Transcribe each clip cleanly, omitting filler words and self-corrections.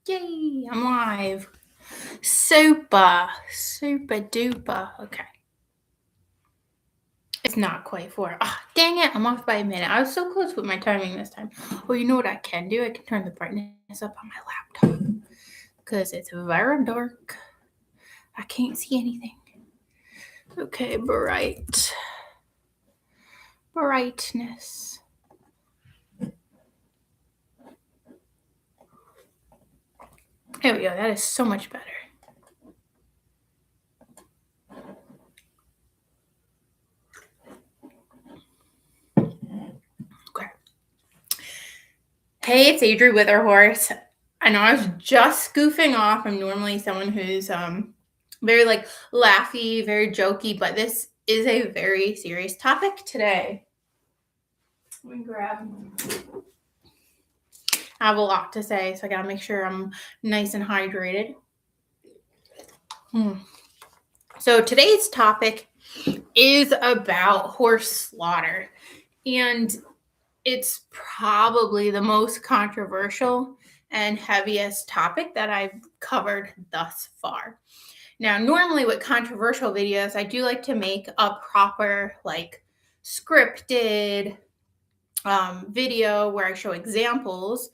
Yay, I'm live. Super duper. Okay. It's not quite 4. Ah, dang it. I'm off by a minute. I was so close with my timing this time. Well, you know what I can do? I can turn the brightness up on my laptop because it's very dark. I can't see anything. Okay, brightness. There we go. That is so much better. Okay. Hey, it's Adri with our horse. I know I was just goofing off. I'm normally someone who's very like laughy, very jokey, but this is a very serious topic today. Let me grab. I have a lot to say, so I gotta make sure I'm nice and hydrated. So today's topic is about horse slaughter, and it's probably the most controversial and heaviest topic that I've covered thus far. Now, normally with controversial videos, I do like to make a proper, like, scripted video where I show examples,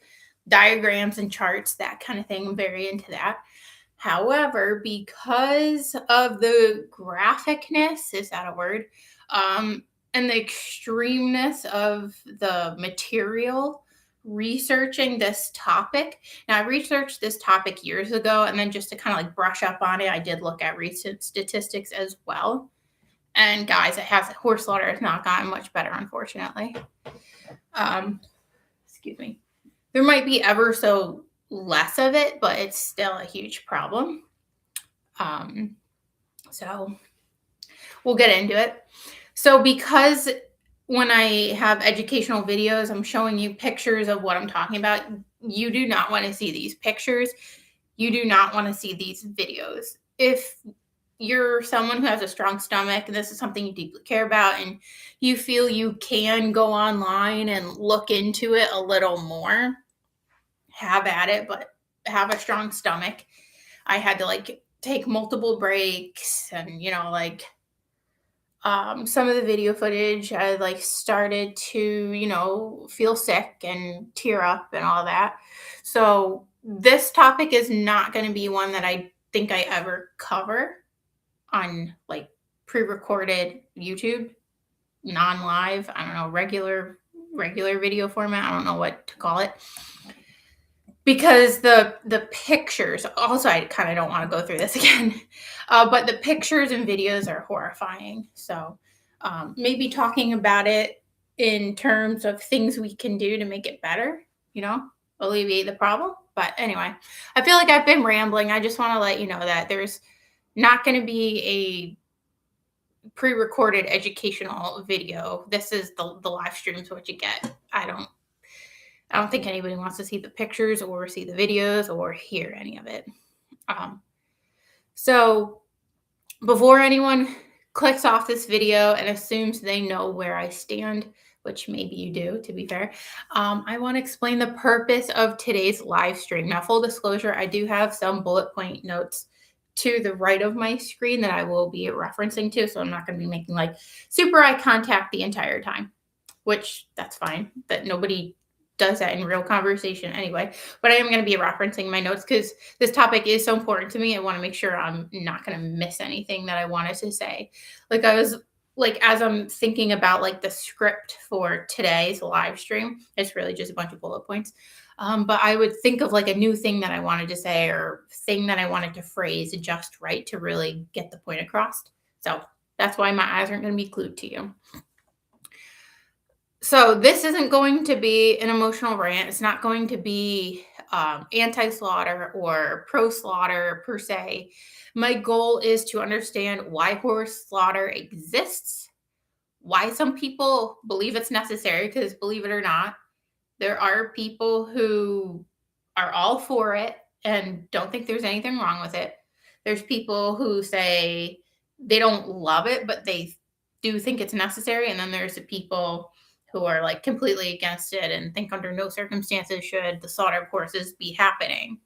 diagrams, and charts, that kind of thing. I'm very into that. However, because of the graphicness, is that a word? And the extremeness of the material researching this topic. Now, I researched this topic years ago, and then just to kind of like brush up on it, I did look at recent statistics as well. And guys, horse slaughter has not gotten much better, unfortunately. Excuse me. There might be ever so less of it, but it's still a huge problem. So we'll get into it. So because when I have educational videos, I'm showing you pictures of what I'm talking about. You do not want to see these pictures. You do not want to see these videos. If you're someone who has a strong stomach and this is something you deeply care about and you feel you can go online and look into it a little more, have at it, but have a strong stomach. I had to like take multiple breaks and, some of the video footage, I like started to, feel sick and tear up and all that. So this topic is not going to be one that I think I ever cover on like pre-recorded YouTube, non-live, I don't know, regular video format. I don't know what to call it. Because the pictures, also I kind of don't want to go through this again, but the pictures and videos are horrifying. So maybe talking about it in terms of things we can do to make it better, alleviate the problem. But anyway, I feel like I've been rambling. I just want to let you know that there's not going to be a pre-recorded educational video. This is the live streams, what you get. I don't think anybody wants to see the pictures or see the videos or hear any of it. So before anyone clicks off this video and assumes they know where I stand, which maybe you do, to be fair, I want to explain the purpose of today's live stream. Now, full disclosure, I do have some bullet point notes to the right of my screen that I will be referencing to, so I'm not going to be making like super eye contact the entire time, which that's fine, that nobody does that in real conversation anyway. But I am going to be referencing my notes because this topic is so important to me. I want to make sure I'm not going to miss anything that I wanted to say. Like I was like, as I'm thinking about like the script for today's live stream, it's really just a bunch of bullet points. But I would think of like a new thing that I wanted to say or thing that I wanted to phrase just right to really get the point across. So that's why my eyes aren't going to be glued to you. So this isn't going to be an emotional rant. It's not going to be anti-slaughter or pro-slaughter per se. My goal is to understand why horse slaughter exists, why some people believe it's necessary, because believe it or not, there are people who are all for it and don't think there's anything wrong with it. There's people who say they don't love it, but they do think it's necessary. And then there's the people who are like completely against it and think under no circumstances should the slaughter of horses be happening.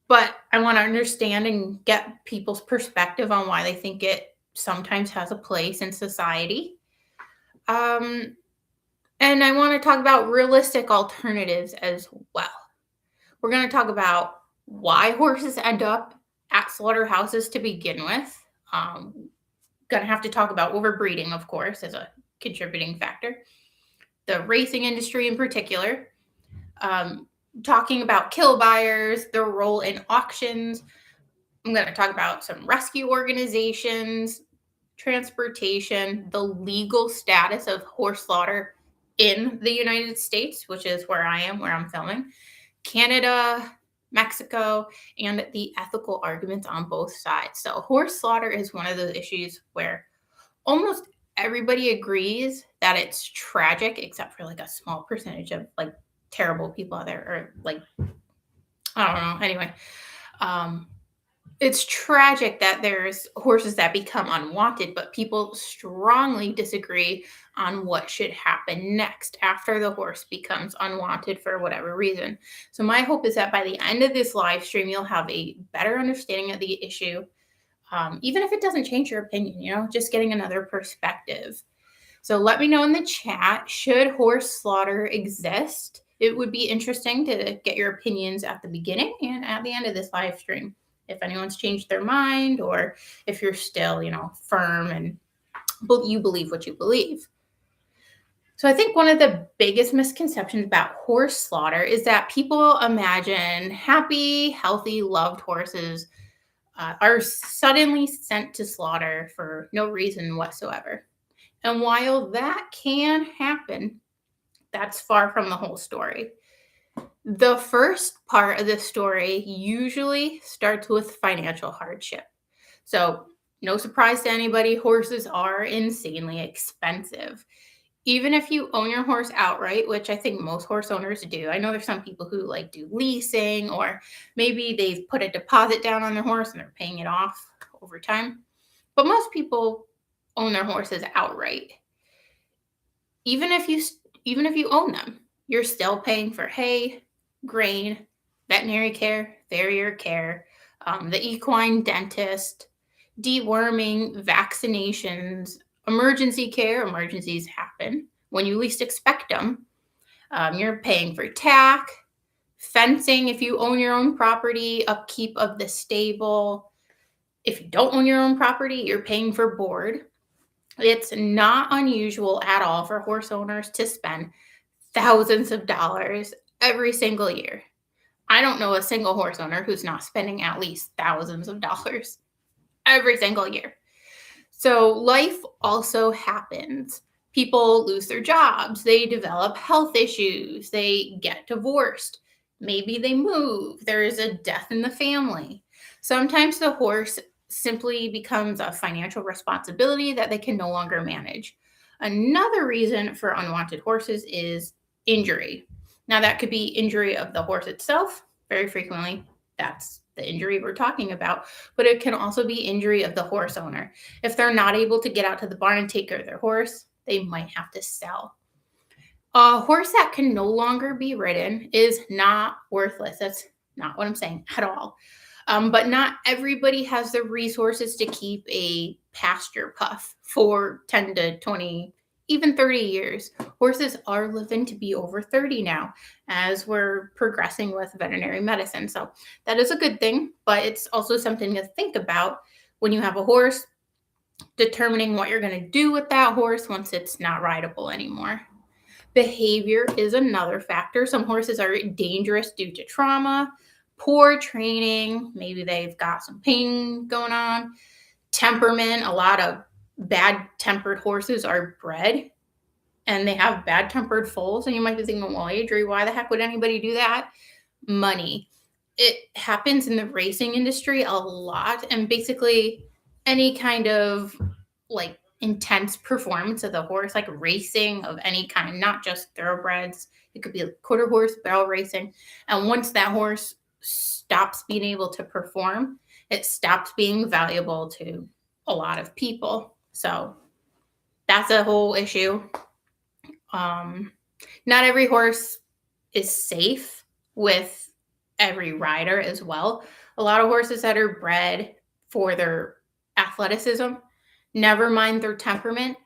But I want to understand and get people's perspective on why they think it sometimes has a place in society. Um, and I want to talk about realistic alternatives as well. We're going to talk about why horses end up at slaughterhouses to begin with. Going to have to talk about overbreeding, of course, as a contributing factor. The racing industry in particular. Talking about kill buyers, their role in auctions. I'm going to talk about some rescue organizations, transportation, the legal status of horse slaughter in the United States, which is where I am, where I'm filming, Canada, Mexico, and the ethical arguments on both sides. So horse slaughter is one of those issues where almost everybody agrees that it's tragic, except for like a small percentage of like terrible people out there, or like, I don't know. Anyway, it's tragic that there's horses that become unwanted, but people strongly disagree on what should happen next after the horse becomes unwanted for whatever reason. So my hope is that by the end of this live stream, you'll have a better understanding of the issue. Even if it doesn't change your opinion, just getting another perspective. So let me know in the chat, should horse slaughter exist? It would be interesting to get your opinions at the beginning and at the end of this live stream. If anyone's changed their mind, or if you're still, firm and you believe what you believe. So I think one of the biggest misconceptions about horse slaughter is that people imagine happy, healthy, loved horses are suddenly sent to slaughter for no reason whatsoever. And while that can happen, that's far from the whole story. The first part of the story usually starts with financial hardship. So, no surprise to anybody, horses are insanely expensive. Even if you own your horse outright, which I think most horse owners do. I know there's some people who do leasing, or maybe they've put a deposit down on their horse and they're paying it off over time. But most people own their horses outright. Even if you own them, you're still paying for hay, grain, veterinary care, farrier care, the equine dentist, deworming, vaccinations, emergency care. Emergencies happen when you least expect them. You're paying for tack, fencing if you own your own property, upkeep of the stable. If you don't own your own property, you're paying for board. It's not unusual at all for horse owners to spend thousands of dollars every single year. I don't know a single horse owner who's not spending at least thousands of dollars every single year. So life also happens. People lose their jobs. They develop health issues. They get divorced. Maybe they move. There is a death in the family. Sometimes the horse simply becomes a financial responsibility that they can no longer manage. Another reason for unwanted horses is injury. Now, that could be injury of the horse itself. Very frequently, that's the injury we're talking about, but it can also be injury of the horse owner. If they're not able to get out to the barn and take care of their horse, they might have to sell. A horse that can no longer be ridden is not worthless. That's not what I'm saying at all. But not everybody has the resources to keep a pasture puff for 10 to 20, even 30 years. Horses are living to be over 30 now as we're progressing with veterinary medicine. So that is a good thing, but it's also something to think about when you have a horse, determining what you're going to do with that horse once it's not rideable anymore. Behavior is another factor. Some horses are dangerous due to trauma, poor training, maybe they've got some pain going on, temperament. A lot of bad-tempered horses are bred, and they have bad-tempered foals. And you might be thinking, well, Adri, why the heck would anybody do that? Money. It happens in the racing industry a lot, and basically any kind of intense performance of the horse, like racing of any kind, not just thoroughbreds. It could be a quarter horse, barrel racing. And once that horse stops being able to perform, it stops being valuable to a lot of people. So that's a whole issue. Not every horse is safe with every rider as well. A lot of horses that are bred for their athleticism, never mind their temperament.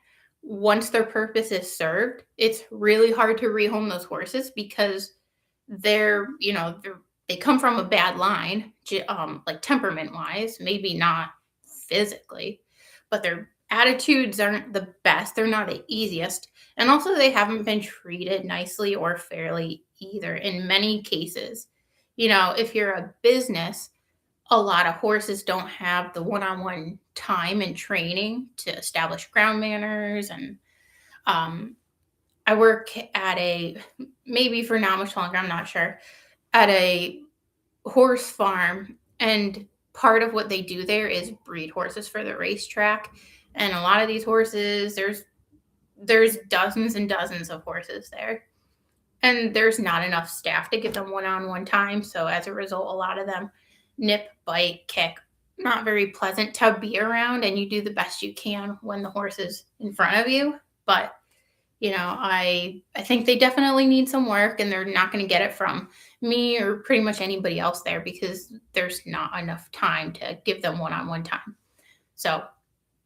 Once their purpose is served, it's really hard to rehome those horses because they come from a bad line, like temperament wise, maybe not physically, but their attitudes aren't the best. They're not the easiest. And also, they haven't been treated nicely or fairly either in many cases. If you're a business, a lot of horses don't have the one-on-one time and training to establish ground manners. And I work maybe for not much longer, I'm not sure, at a horse farm, and part of what they do there is breed horses for the racetrack. And a lot of these horses, there's dozens and dozens of horses there, and there's not enough staff to give them one-on-one time. So as a result, a lot of them nip, bite, kick, not very pleasant to be around. And you do the best you can when the horse is in front of you, but I think they definitely need some work, and they're not going to get it from me or pretty much anybody else there because there's not enough time to give them one-on-one time. So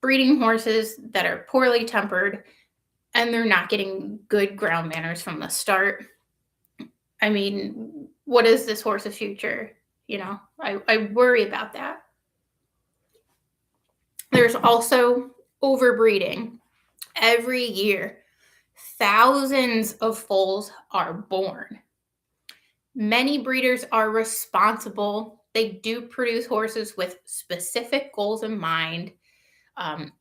breeding horses that are poorly tempered and they're not getting good ground manners from the start. I mean, what is this horse's future? I worry about that. There's also overbreeding. Every year, thousands of foals are born. Many breeders are responsible. They do produce horses with specific goals in mind.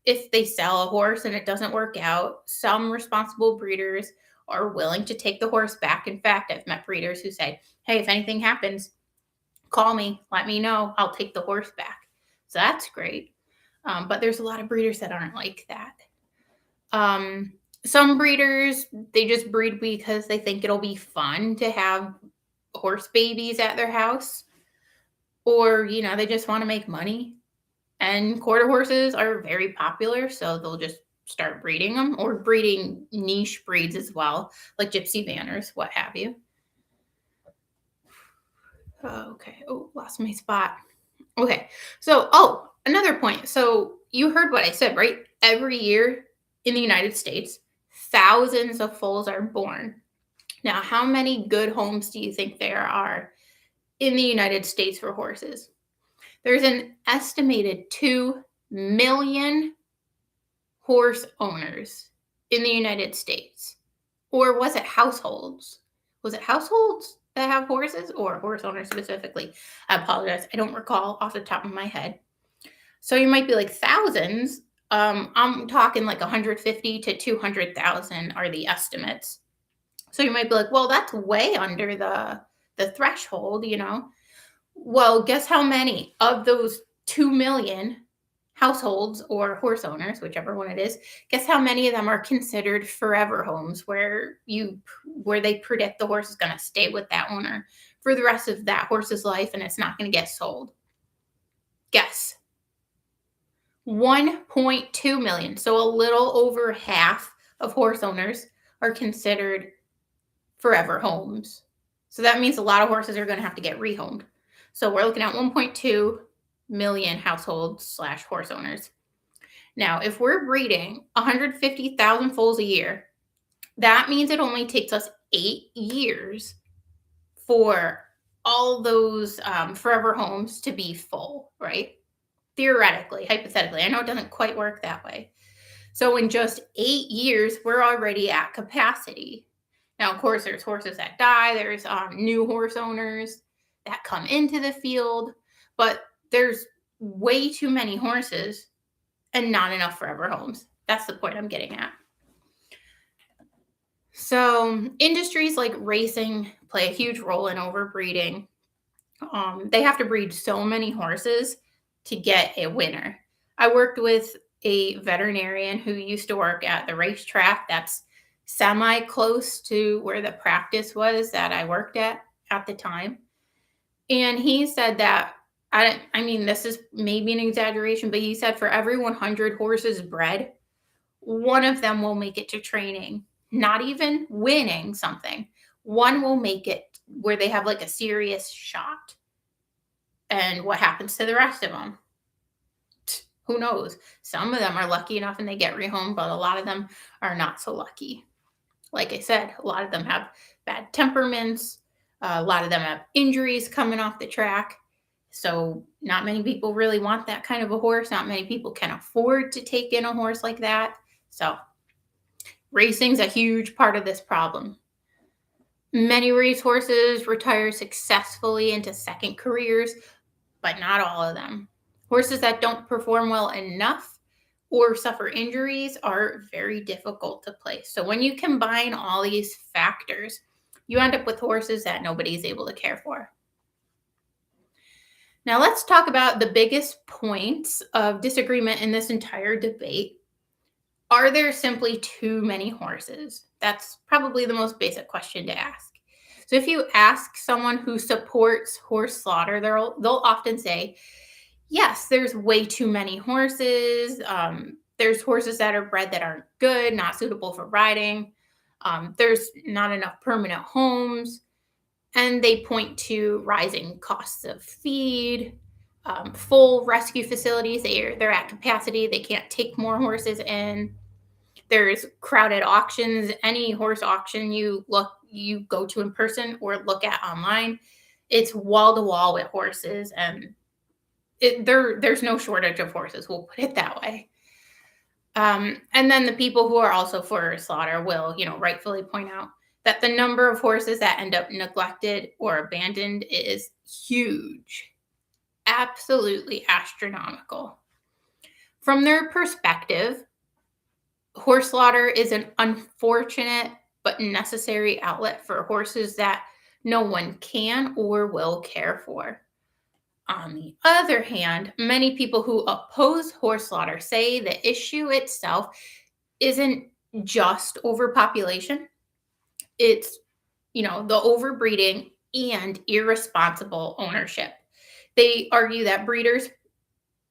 If they sell a horse and it doesn't work out, some responsible breeders are willing to take the horse back. In fact, I've met breeders who say, hey, if anything happens, call me, let me know, I'll take the horse back. So that's great. But there's a lot of breeders that aren't like that. Some breeders, they just breed because they think it'll be fun to have horse babies at their house, or, they just want to make money. And quarter horses are very popular, so they'll just start breeding them, or breeding niche breeds as well, like gypsy vanners, what have you. Okay. Oh, lost my spot. Okay. So, another point. So you heard what I said, right? Every year in the United States, thousands of foals are born. Now, how many good homes do you think there are in the United States for horses? There's an estimated 2 million horse owners in the United States. Or was it households? Was it households that have horses, or horse owners specifically? I apologize. I don't recall off the top of my head. So you might be like, thousands. I'm talking like 150 to 200,000 are the estimates. So you might be like, well, that's way under the threshold, Well, guess how many of those 2 million households or horse owners, whichever one it is, guess how many of them are considered forever homes where they predict the horse is going to stay with that owner for the rest of that horse's life and it's not going to get sold? Guess. 1.2 million. So a little over half of horse owners are considered forever homes. So that means a lot of horses are going to have to get rehomed. So we're looking at 1.2 million households / horse owners. Now, if we're breeding 150,000 foals a year, that means it only takes us 8 years for all those forever homes to be full, right? Theoretically, hypothetically. I know it doesn't quite work that way. So in just 8 years, we're already at capacity. Now, of course, there's horses that die. There's new horse owners that come into the field, but there's way too many horses and not enough forever homes. That's the point I'm getting at. So industries like racing play a huge role in overbreeding. They have to breed so many horses to get a winner. I worked with a veterinarian who used to work at the racetrack that's semi-close to where the practice was that I worked at the time. And he said that, I mean, this is maybe an exaggeration, but he said for every 100 horses bred, one of them will make it to training, not even winning something. One will make it where they have like a serious shot. And what happens to the rest of them? Who knows? Some of them are lucky enough and they get rehomed, but a lot of them are not so lucky. Like I said, a lot of them have bad temperaments. A lot of them have injuries coming off the track. So not many people really want that kind of a horse. Not many people can afford to take in a horse like that. So racing's a huge part of this problem. Many racehorses retire successfully into second careers, but not all of them. Horses that don't perform well enough or suffer injuries are very difficult to place. So when you combine all these factors, you end up with horses that nobody's able to care for. Now let's talk about the biggest points of disagreement in this entire debate. Are there simply too many horses? That's probably the most basic question to ask. So if you ask someone who supports horse slaughter, they'll often say, yes, there's way too many horses. There's horses that are bred that aren't good, not suitable for riding. There's not enough permanent homes. And they point to rising costs of feed, full rescue facilities. They're at capacity. They can't take more horses in. There's crowded auctions. Any horse auction you go to in person or look at online, it's wall to wall with horses, and there's no shortage of horses. We'll put it that way. And then the people who are also for slaughter will, rightfully point out that the number of horses that end up neglected or abandoned is huge, absolutely astronomical. From their perspective, horse slaughter is an unfortunate but necessary outlet for horses that no one can or will care for. On the other hand, many people who oppose horse slaughter say the issue itself isn't just overpopulation. It's, the overbreeding and irresponsible ownership. They argue that breeders,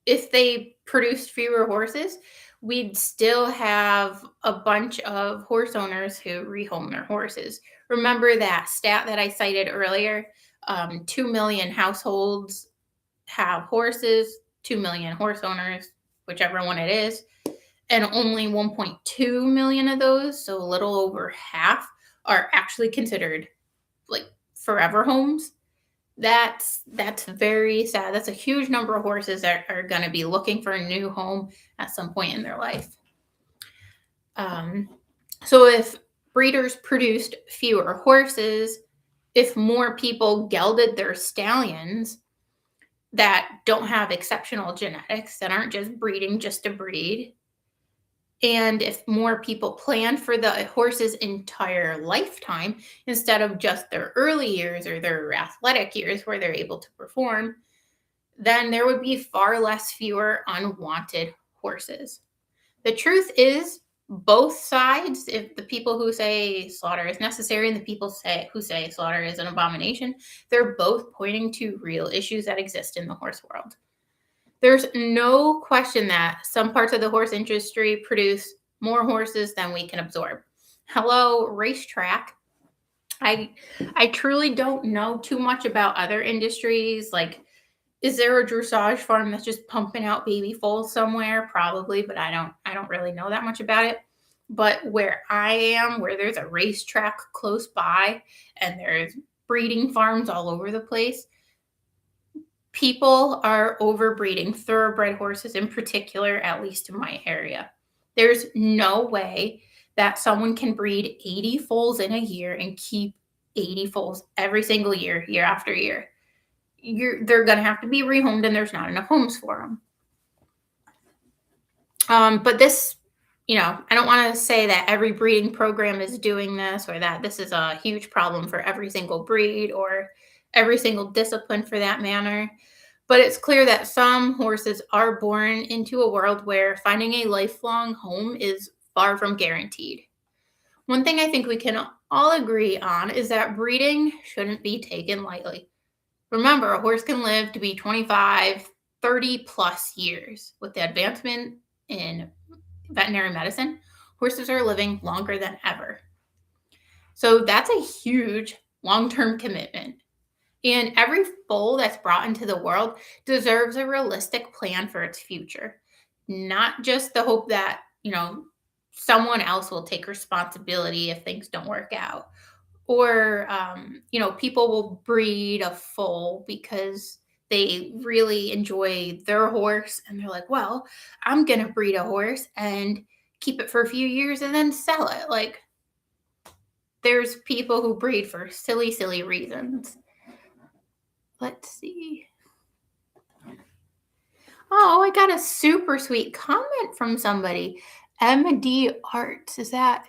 if they produced fewer horses, we'd still have a bunch of horse owners who rehome their horses. Remember that stat that I cited earlier? 2 million households have horses, 2 million horse owners, whichever one it is, and only 1.2 million of those, so a little over half, are actually considered like forever homes. That's very sad. That's a huge number of horses that are going to be looking for a new home at some point in their life. So if breeders produced fewer horses, if more people gelded their stallions that don't have exceptional genetics, that aren't just breeding just to breed, and if more people plan for the horse's entire lifetime instead of just their early years or their athletic years where they're able to perform, then there would be far fewer unwanted horses. The truth is, both sides, if the people who say slaughter is necessary and the people who say slaughter is an abomination, they're both pointing to real issues that exist in the horse world. There's no question that some parts of the horse industry produce more horses than we can absorb. Hello, racetrack. I truly don't know too much about other industries. Like, is there a dressage farm that's just pumping out baby foals somewhere? Probably, but I don't really know that much about it. But where I am, where there's a racetrack close by and there's breeding farms all over the place, people are overbreeding thoroughbred horses in particular, at least in my area. There's no way that someone can breed 80 foals in a year and keep 80 foals every single year, year after year. They're going to have to be rehomed, and there's not enough homes for them. But this, I don't want to say that every breeding program is doing this or that this is a huge problem for every single breed or every single discipline for that matter. But it's clear that some horses are born into a world where finding a lifelong home is far from guaranteed. One thing I think we can all agree on is that breeding shouldn't be taken lightly. Remember, a horse can live to be 25, 30 plus years. With the advancement in veterinary medicine, horses are living longer than ever. So that's a huge long-term commitment. And every foal that's brought into the world deserves a realistic plan for its future, not just the hope that, someone else will take responsibility if things don't work out. Or, people will breed a foal because they really enjoy their horse and they're like, well, I'm going to breed a horse and keep it for a few years and then sell it. Like, there's people who breed for silly, silly reasons. Let's see. Oh, I got a super sweet comment from somebody. MD Arts. Is that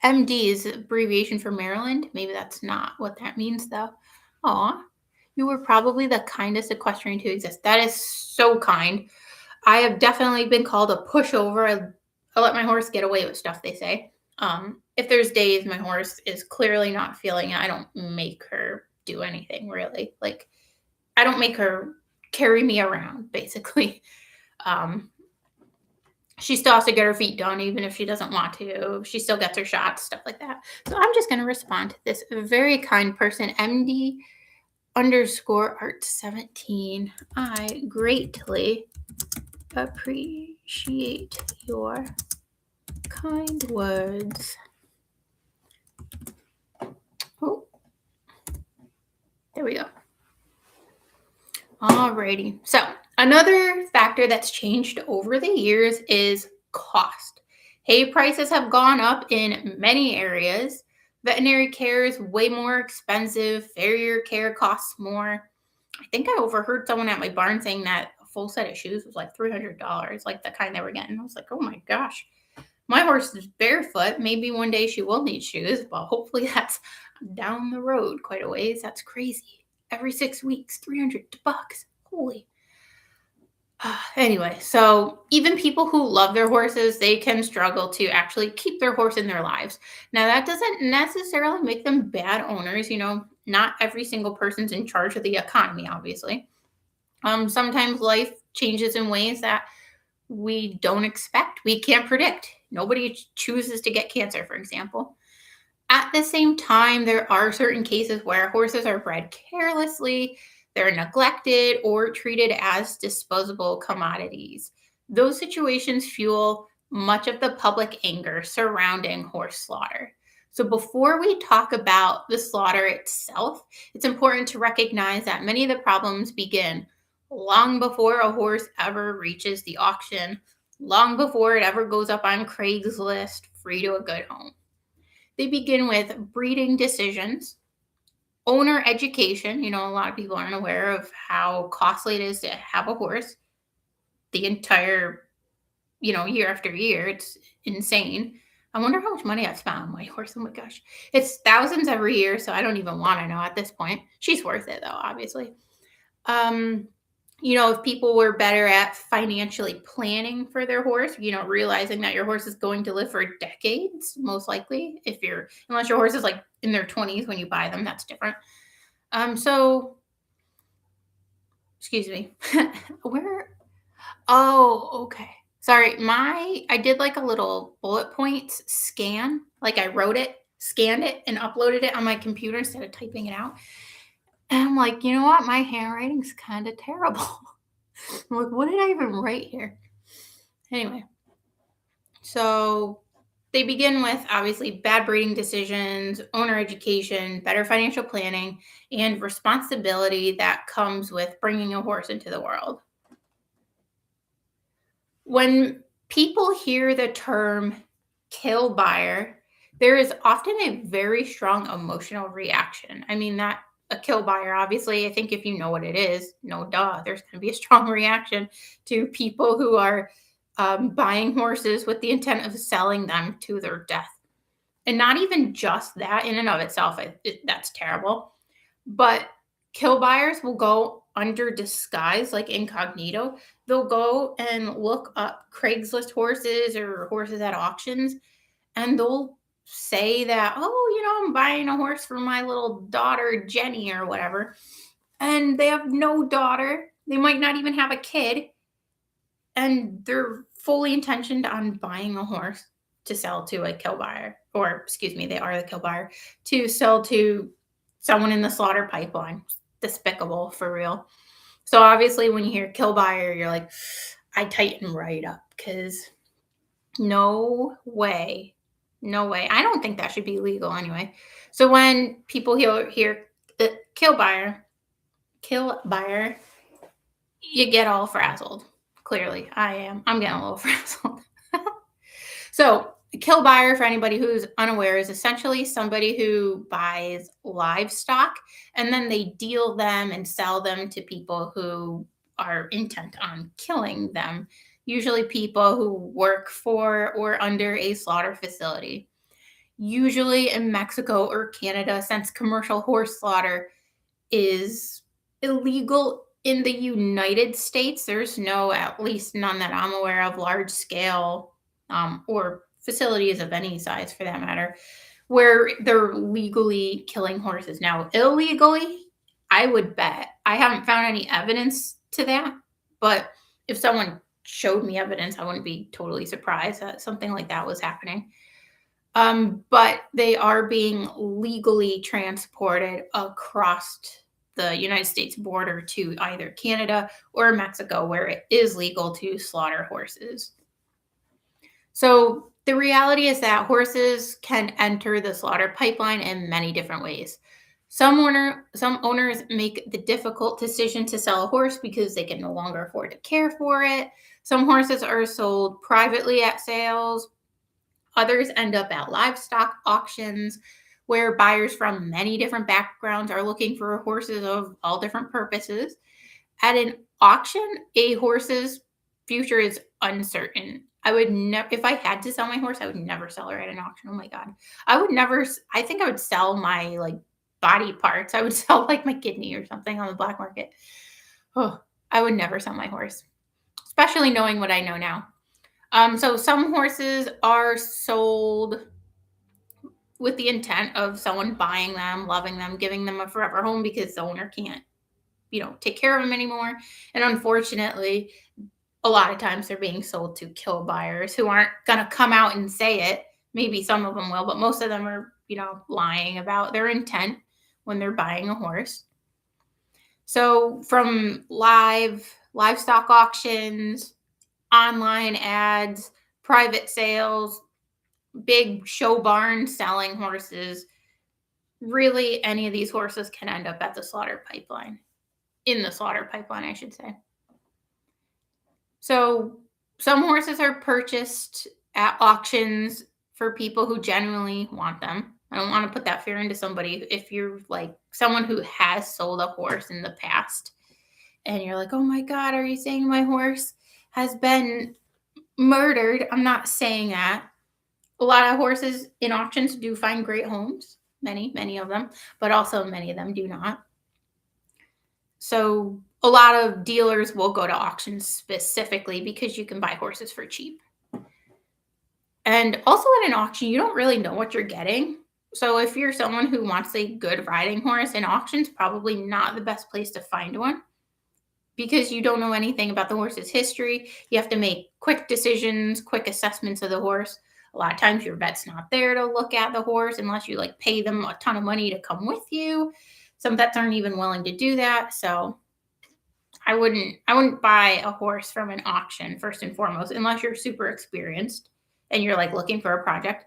MD is abbreviation for Maryland? Maybe that's not what that means, though. Aw, you were probably the kindest equestrian to exist. That is so kind. I have definitely been called a pushover. I let my horse get away with stuff, they say. If there's days my horse is clearly not feeling it, I don't make her do anything really. Like, I don't make her carry me around, basically. Um, she still has to get her feet done, even if she doesn't want to. She still gets her shots, stuff like that. So I'm just going to respond to this very kind person, MD underscore art 17. I greatly appreciate your kind words. Oh, there we go. Alrighty. So another factor that's changed over the years is cost. Hay prices have gone up in many areas. Veterinary care is way more expensive. Farrier care costs more. I think I overheard someone at my barn saying that a full set of shoes was like $300, like the kind they were getting. I was like, oh my gosh. My horse is barefoot. Maybe one day she will need shoes, but hopefully that's down the road quite a ways. That's crazy. Every 6 weeks, $300. Holy. Anyway, so even people who love their horses, they can struggle to actually keep their horse in their lives. Now, that doesn't necessarily make them bad owners. Not every single person's in charge of the economy, obviously. Sometimes life changes in ways that we don't expect. We can't predict. Nobody chooses to get cancer, for example. At the same time, there are certain cases where horses are bred carelessly, they're neglected, or treated as disposable commodities. Those situations fuel much of the public anger surrounding horse slaughter. So, before we talk about the slaughter itself, it's important to recognize that many of the problems begin long before a horse ever reaches the auction, long before it ever goes up on Craigslist, free to a good home. They begin with breeding decisions, owner education. A lot of people aren't aware of how costly it is to have a horse the entire, year after year. It's insane. I wonder how much money I've spent on my horse. Oh my gosh. It's thousands every year, so I don't even want to know at this point. She's worth it, though, obviously. If people were better at financially planning for their horse, realizing that your horse is going to live for decades, most likely, unless your horse is like in their 20s when you buy them, that's different. So, excuse me, okay. Sorry, I did like a little bullet points scan, like I wrote it, scanned it, and uploaded it on my computer instead of typing it out. And I'm like, you know what? My handwriting's kind of terrible. I'm like, what did I even write here? Anyway, so they begin with obviously bad breeding decisions, owner education, better financial planning, and responsibility that comes with bringing a horse into the world. When people hear the term kill buyer, there is often a very strong emotional reaction. I mean, that a kill buyer, obviously, I think if you know what it is, there's going to be a strong reaction to people who are buying horses with the intent of selling them to their death. And not even just that in and of itself, that's terrible. But kill buyers will go under disguise, like incognito. They'll go and look up Craigslist horses or horses at auctions, and they'll say that, I'm buying a horse for my little daughter, Jenny, or whatever. And they have no daughter. They might not even have a kid. And they're fully intentioned on buying a horse to sell to a kill buyer. Or, excuse me, they are the kill buyer, to sell to someone in the slaughter pipeline. Despicable, for real. So obviously when you hear kill buyer, you're like, I tighten right up, because no way. No way. I don't think that should be legal anyway. So when people hear kill buyer, you get all frazzled. Clearly, I am. I'm getting a little frazzled. So, a kill buyer, for anybody who's unaware, is essentially somebody who buys livestock and then they deal them and sell them to people who are intent on killing them, usually people who work for or under a slaughter facility. Usually in Mexico or Canada, since commercial horse slaughter is illegal in the United States. There's no, at least none that I'm aware of, large scale or facilities of any size for that matter, where they're legally killing horses. Now, illegally, I would bet. I haven't found any evidence to that, but if someone showed me evidence, I wouldn't be totally surprised that something like that was happening. But they are being legally transported across the United States border to either Canada or Mexico, where it is legal to slaughter horses. So the reality is that horses can enter the slaughter pipeline in many different ways. Some owners make the difficult decision to sell a horse because they can no longer afford to care for it. Some horses are sold privately at sales. Others end up at livestock auctions, where buyers from many different backgrounds are looking for horses of all different purposes. At an auction, a horse's future is uncertain. I would never, if I had to sell my horse, I would never sell her at an auction. Oh my God. I would never, I think I would sell my like body parts. I would sell like my kidney or something on the black market. Oh, I would never sell my horse, especially knowing what I know now. So some horses are sold with the intent of someone buying them, loving them, giving them a forever home because the owner can't, take care of them anymore. And unfortunately, a lot of times they're being sold to kill buyers who aren't going to come out and say it. Maybe some of them will, but most of them are, lying about their intent when they're buying a horse. So from livestock auctions, online ads, private sales, big show barns selling horses, really any of these horses can end up at the slaughter pipeline. In the slaughter pipeline, I should say. So some horses are purchased at auctions for people who genuinely want them. I don't want to put that fear into somebody. If you're like someone who has sold a horse in the past and you're like, oh my God, are you saying my horse has been murdered? I'm not saying that. A lot of horses in auctions do find great homes, many of them, but also many of them do not. So a lot of dealers will go to auctions specifically because you can buy horses for cheap. And also at an auction, you don't really know what you're getting. So if you're someone who wants a good riding horse, an auction's probably not the best place to find one because you don't know anything about the horse's history. You have to make quick decisions, quick assessments of the horse. A lot of times your vet's not there to look at the horse unless you like pay them a ton of money to come with you. Some vets aren't even willing to do that. So I wouldn't buy a horse from an auction first and foremost, unless you're super experienced and you're like looking for a project.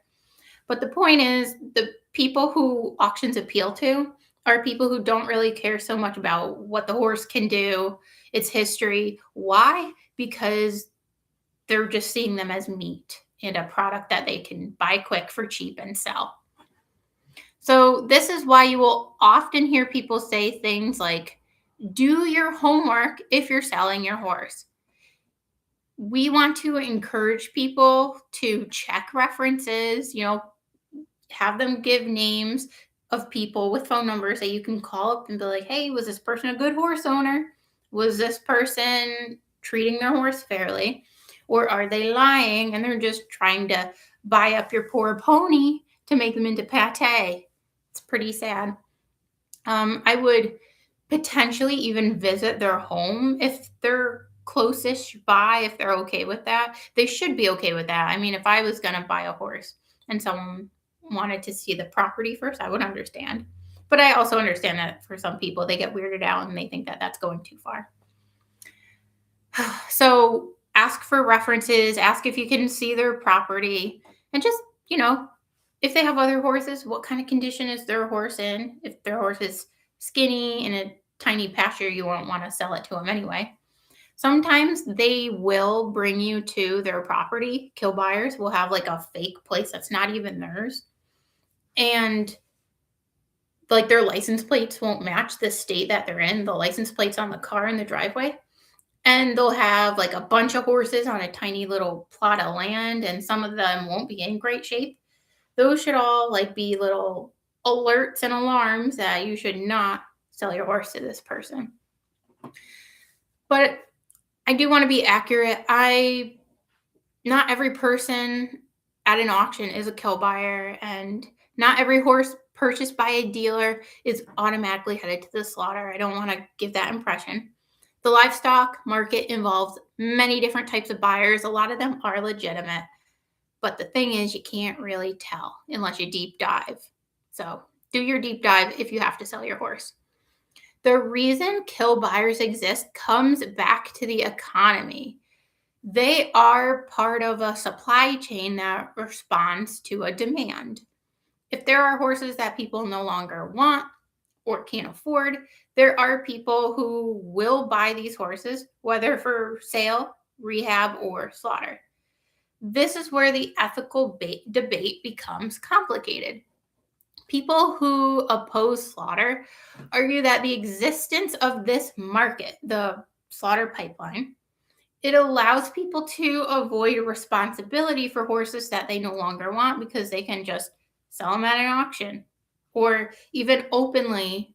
But the point is, the people who auctions appeal to are people who don't really care so much about what the horse can do, its history. Why? Because they're just seeing them as meat and a product that they can buy quick for cheap and sell. So this is why you will often hear people say things like, do your homework if you're selling your horse. We want to encourage people to check references, have them give names of people with phone numbers that you can call up and be like, hey, was this person a good horse owner? Was this person treating their horse fairly? Or are they lying and they're just trying to buy up your poor pony to make them into pate? It's pretty sad. I would potentially even visit their home if they're closest by, if they're okay with that. They should be okay with that. I mean, if I was going to buy a horse and someone wanted to see the property first, I would understand. But I also understand that for some people, they get weirded out and they think that that's going too far. So ask for references, ask if you can see their property, and just, if they have other horses, what kind of condition is their horse in? If their horse is skinny in a tiny pasture, you won't want to sell it to them anyway. Sometimes they will bring you to their property. Kill buyers will have like a fake place that's not even theirs. And like their license plates won't match the state that they're in, the license plates on the car in the driveway. And they'll have like a bunch of horses on a tiny little plot of land, and some of them won't be in great shape. Those should all like be little alerts and alarms that you should not sell your horse to this person. But I do want to be accurate. Not every person at an auction is a kill buyer, and not every horse purchased by a dealer is automatically headed to the slaughter. I don't want to give that impression. The livestock market involves many different types of buyers. A lot of them are legitimate. But the thing is, you can't really tell unless you deep dive. So do your deep dive if you have to sell your horse. The reason kill buyers exist comes back to the economy. They are part of a supply chain that responds to a demand. If there are horses that people no longer want or can't afford, there are people who will buy these horses, whether for sale, rehab, or slaughter. This is where the ethical debate becomes complicated. People who oppose slaughter argue that the existence of this market, the slaughter pipeline, it allows people to avoid responsibility for horses that they no longer want because they can just sell them at an auction or even openly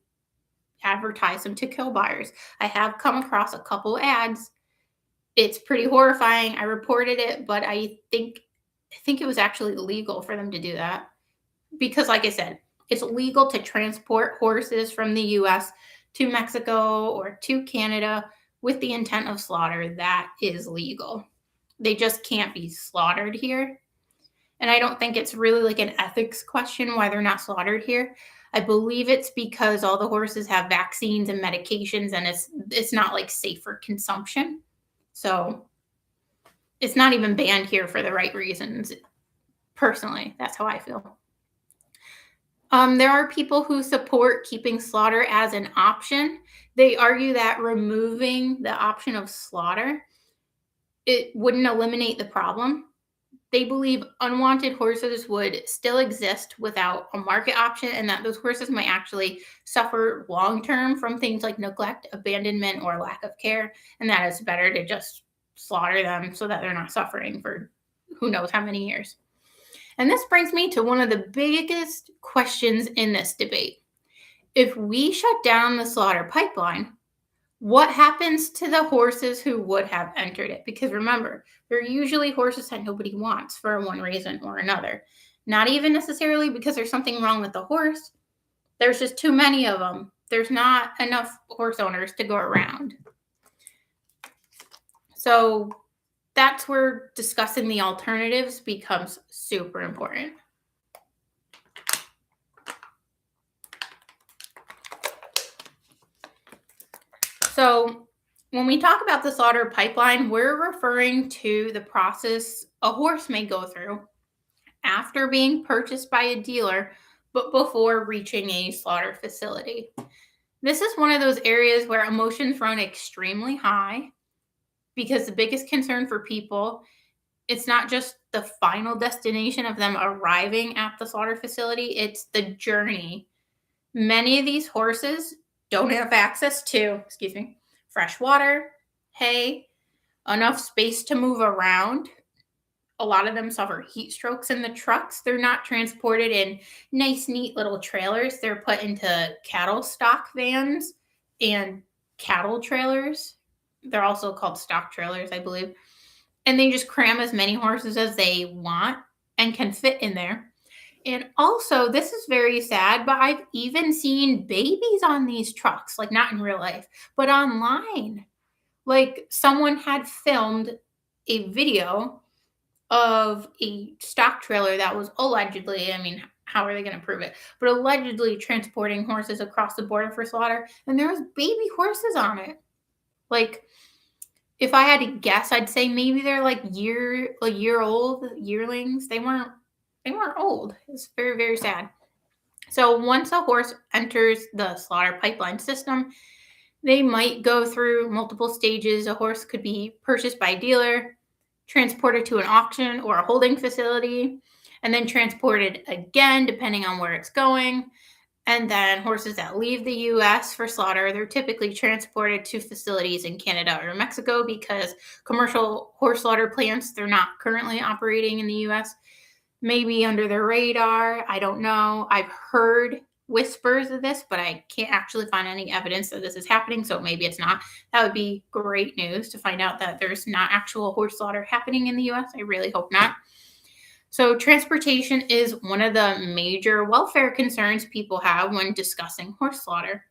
advertise them to kill buyers. I have come across a couple ads. It's pretty horrifying. I reported it, but I think it was actually legal for them to do that because, like I said, it's legal to transport horses from the US to Mexico or to Canada with the intent of slaughter. That is legal. They just can't be slaughtered here. And I don't think it's really like an ethics question why they're not slaughtered here. I believe it's because all the horses have vaccines and medications, and it's not like safe for consumption. So it's not even banned here for the right reasons. Personally, that's how I feel. There are people who support keeping slaughter as an option. They argue that removing the option of slaughter, it wouldn't eliminate the problem. They believe unwanted horses would still exist without a market option, and that those horses might actually suffer long-term from things like neglect, abandonment, or lack of care, and that it's better to just slaughter them so that they're not suffering for who knows how many years. And this brings me to one of the biggest questions in this debate. If we shut down the slaughter pipeline, what happens to the horses who would have entered it? Because remember, they're usually horses that nobody wants for one reason or another. Not even necessarily because there's something wrong with the horse. There's just too many of them. There's not enough horse owners to go around. So that's where discussing the alternatives becomes super important. So when we talk about the slaughter pipeline, we're referring to the process a horse may go through after being purchased by a dealer, but before reaching a slaughter facility. This is one of those areas where emotions run extremely high because the biggest concern for people, it's not just the final destination of them arriving at the slaughter facility, it's the journey. Many of these horses don't have access to, fresh water, hay, enough space to move around. A lot of them suffer heat strokes in the trucks. They're not transported in nice, neat little trailers. They're put into cattle stock vans and cattle trailers. They're also called stock trailers, I believe. And they just cram as many horses as they want and can fit in there. And also, this is very sad, but I've even seen babies on these trucks, like not in real life, but online. Like someone had filmed a video of a stock trailer that was allegedly, how are they going to prove it? But allegedly transporting horses across the border for slaughter, and there was baby horses on it. Like, if I had to guess, I'd say maybe they're like a year old yearlings. They weren't old. It's very, very sad. So once a horse enters the slaughter pipeline system, they might go through multiple stages. A horse could be purchased by a dealer, transported to an auction or a holding facility, and then transported again, depending on where it's going. And then horses that leave the US for slaughter, they're typically transported to facilities in Canada or Mexico because commercial horse slaughter plants, they're not currently operating in the US. Maybe under the radar. I don't know. I've heard whispers of this, but I can't actually find any evidence that this is happening. So maybe it's not. That would be great news to find out that there's not actual horse slaughter happening in the US. I really hope not. So transportation is one of the major welfare concerns people have when discussing horse slaughter.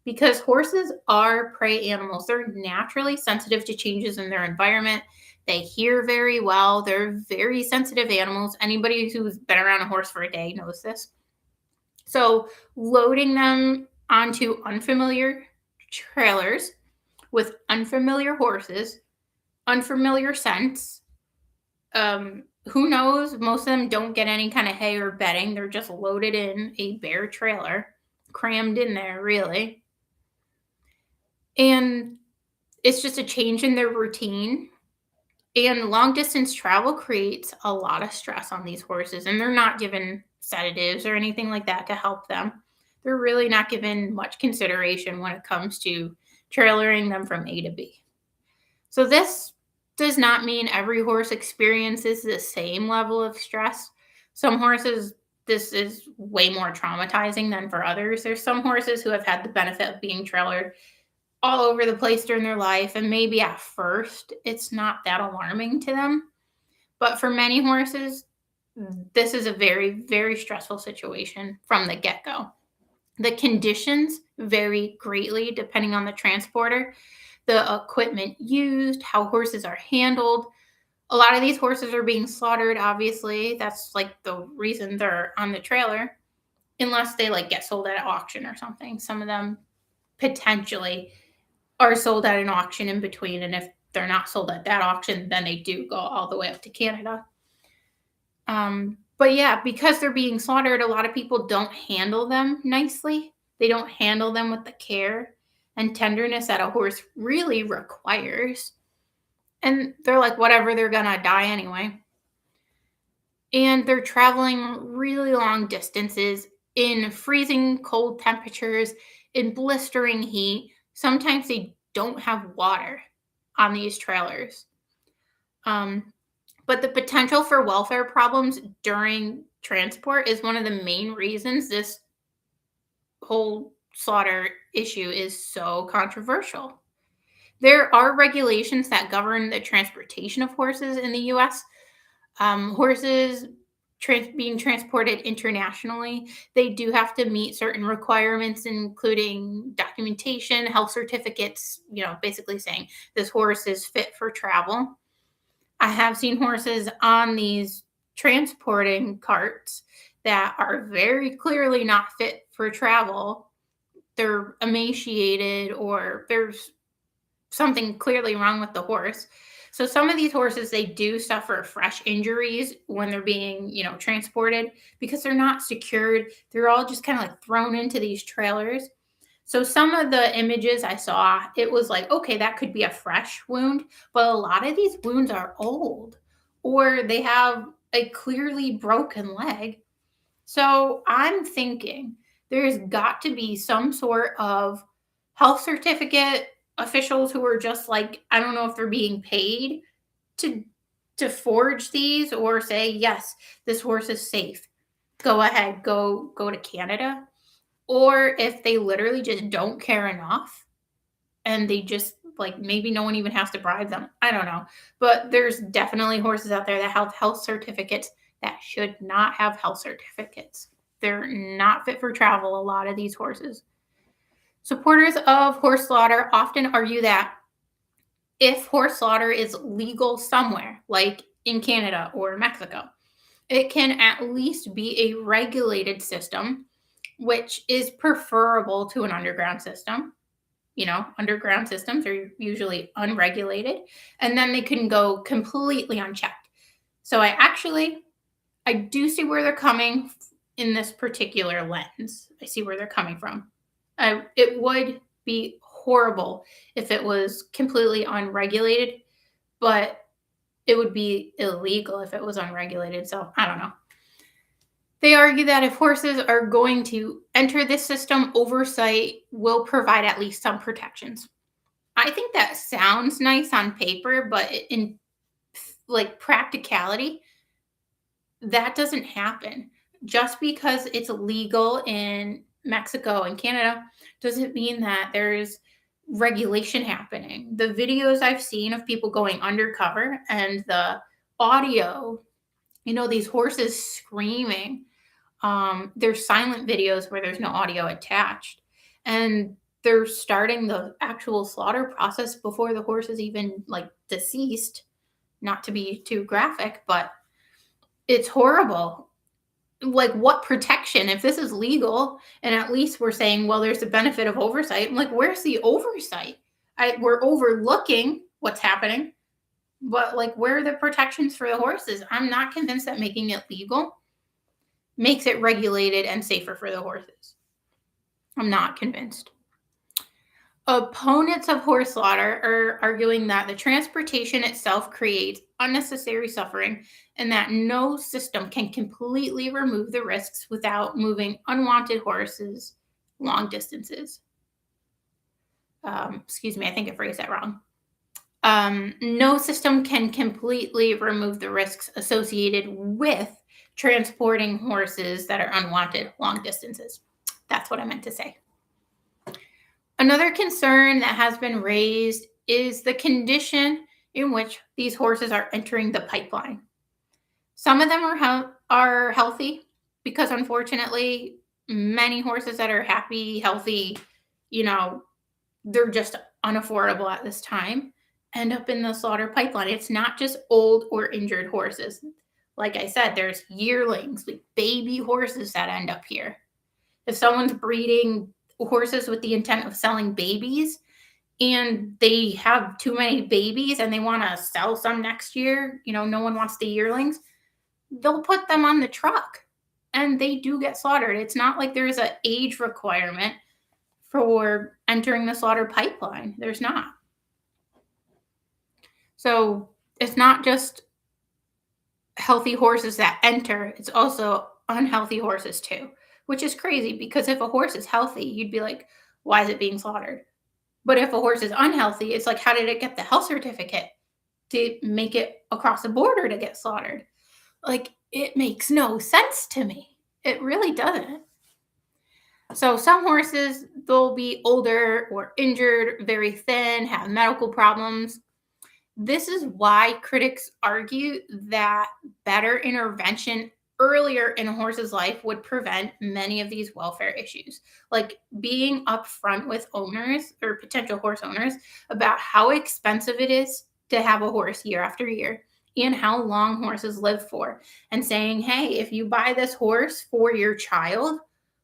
Because horses are prey animals, they're naturally sensitive to changes in their environment. They hear very well. They're very sensitive animals. Anybody who's been around a horse for a day knows this. So, loading them onto unfamiliar trailers with unfamiliar horses, unfamiliar scents. Who knows? Most of them don't get any kind of hay or bedding. They're just loaded in a bare trailer, crammed in there, really. And it's just a change in their routine. And long distance travel creates a lot of stress on these horses, and they're not given sedatives or anything like that to help them. They're really not given much consideration when it comes to trailering them from A to B. So, this does not mean every horse experiences the same level of stress. Some horses, this is way more traumatizing than for others. There's some horses who have had the benefit of being trailered all over the place during their life, and maybe at first it's not that alarming to them. But for many horses, this is a very, very stressful situation from the get-go. The conditions vary greatly depending on the transporter, the equipment used, how horses are handled. A lot of these horses are being slaughtered, obviously. That's like the reason they're on the trailer, unless they like get sold at auction or something. Some of them potentially are sold at an auction in between, and if they're not sold at that auction, then they do go all the way up to Canada. But yeah, because they're being slaughtered, a lot of people don't handle them nicely. They don't handle them with the care and tenderness that a horse really requires. And they're like, whatever, they're gonna die anyway. And they're traveling really long distances in freezing cold temperatures, in blistering heat. Sometimes they don't have water on these trailers. But the potential for welfare problems during transport is one of the main reasons this whole slaughter issue is so controversial. There are regulations that govern the transportation of horses in the US. Horses being transported internationally, they do have to meet certain requirements, including documentation, health certificates, basically saying this horse is fit for travel. I have seen horses on these transporting carts that are very clearly not fit for travel. They're emaciated, or there's something clearly wrong with the horse. So some of these horses, they do suffer fresh injuries when they're being, transported because they're not secured. They're all just kind of like thrown into these trailers. So some of the images I saw, it was like, okay, that could be a fresh wound, but a lot of these wounds are old, or they have a clearly broken leg. So I'm thinking there's got to be some sort of health certificate officials who are just like, I don't know if they're being paid to forge these or say, yes, this horse is safe. Go ahead, go to Canada. Or if they literally just don't care enough and they just like, maybe no one even has to bribe them. I don't know. But there's definitely horses out there that have health certificates that should not have health certificates. They're not fit for travel, a lot of these horses. Supporters of horse slaughter often argue that if horse slaughter is legal somewhere, like in Canada or Mexico, It can at least be a regulated system, which is preferable to an underground system. Underground systems are usually unregulated, and then they can go completely unchecked. So I do see where they're coming in this particular lens. I see where they're coming from. It would be horrible if it was completely unregulated, but it would be illegal if it was unregulated. So I don't know. They argue that if horses are going to enter this system, oversight will provide at least some protections. I think that sounds nice on paper, but in like practicality, that doesn't happen. Just because it's legal in Mexico and Canada doesn't mean that there's regulation happening. The videos I've seen of people going undercover and the audio, these horses screaming. There's silent videos where there's no audio attached. And they're starting the actual slaughter process before the horse is even like deceased. Not to be too graphic, but it's horrible. Like, what protection? If this is legal and at least we're saying, well, there's a benefit of oversight. I'm like, where's the oversight? We're overlooking what's happening, but like, where are the protections for the horses? I'm not convinced that making it legal makes it regulated and safer for the horses. I'm not convinced. Opponents of horse slaughter are arguing that the transportation itself creates unnecessary suffering and that no system can completely remove the risks without moving unwanted horses long distances. Excuse me, I think I phrased that wrong. No system can completely remove the risks associated with transporting horses that are unwanted long distances. That's what I meant to say. Another concern that has been raised is the condition in which these horses are entering the pipeline. Some of them are healthy because, unfortunately, many horses that are happy, healthy, they're just unaffordable at this time, end up in the slaughter pipeline. It's not just old or injured horses. Like I said, there's yearlings, like baby horses that end up here. If someone's breeding horses with the intent of selling babies and they have too many babies and they want to sell some next year, no one wants the yearlings, they'll put them on the truck and they do get slaughtered. It's not like there's an age requirement for entering the slaughter pipeline. There's not. So it's not just healthy horses that enter, it's also unhealthy horses too, which is crazy because if a horse is healthy, you'd be like, why is it being slaughtered? But if a horse is unhealthy, it's like, how did it get the health certificate to make it across the border to get slaughtered? Like, it makes no sense to me. It really doesn't. So some horses, they'll be older or injured, very thin, have medical problems. This is why critics argue that better intervention earlier in a horse's life would prevent many of these welfare issues. Like being upfront with owners or potential horse owners about how expensive it is to have a horse year after year and how long horses live for. And saying, hey, if you buy this horse for your child,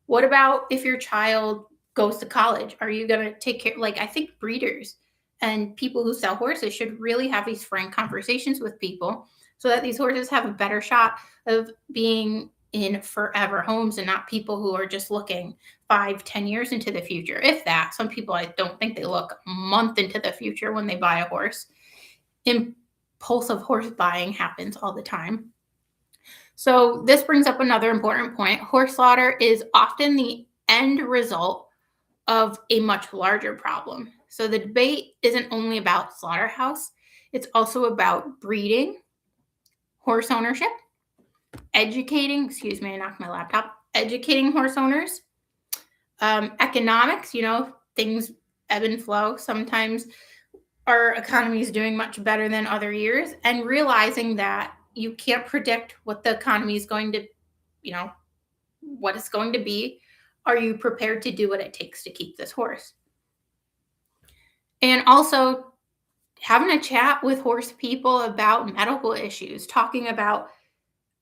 what about if your child goes to college? Are you going to take care? Like, I think breeders and people who sell horses should really have these frank conversations with people so that these horses have a better shot of being in forever homes and not people who are just looking 5-10 years into the future. If that, some people, I don't think they look a month into the future when they buy a horse. Impulsive horse buying happens all the time. So this brings up another important point. Horse slaughter is often the end result of a much larger problem. So the debate isn't only about slaughterhouse, it's also about breeding, horse ownership, educating horse owners, economics, things ebb and flow. Sometimes our economy is doing much better than other years, and realizing that you can't predict what the economy is going to, what it's going to be. Are you prepared to do what it takes to keep this horse? And also having a chat with horse people about medical issues, talking about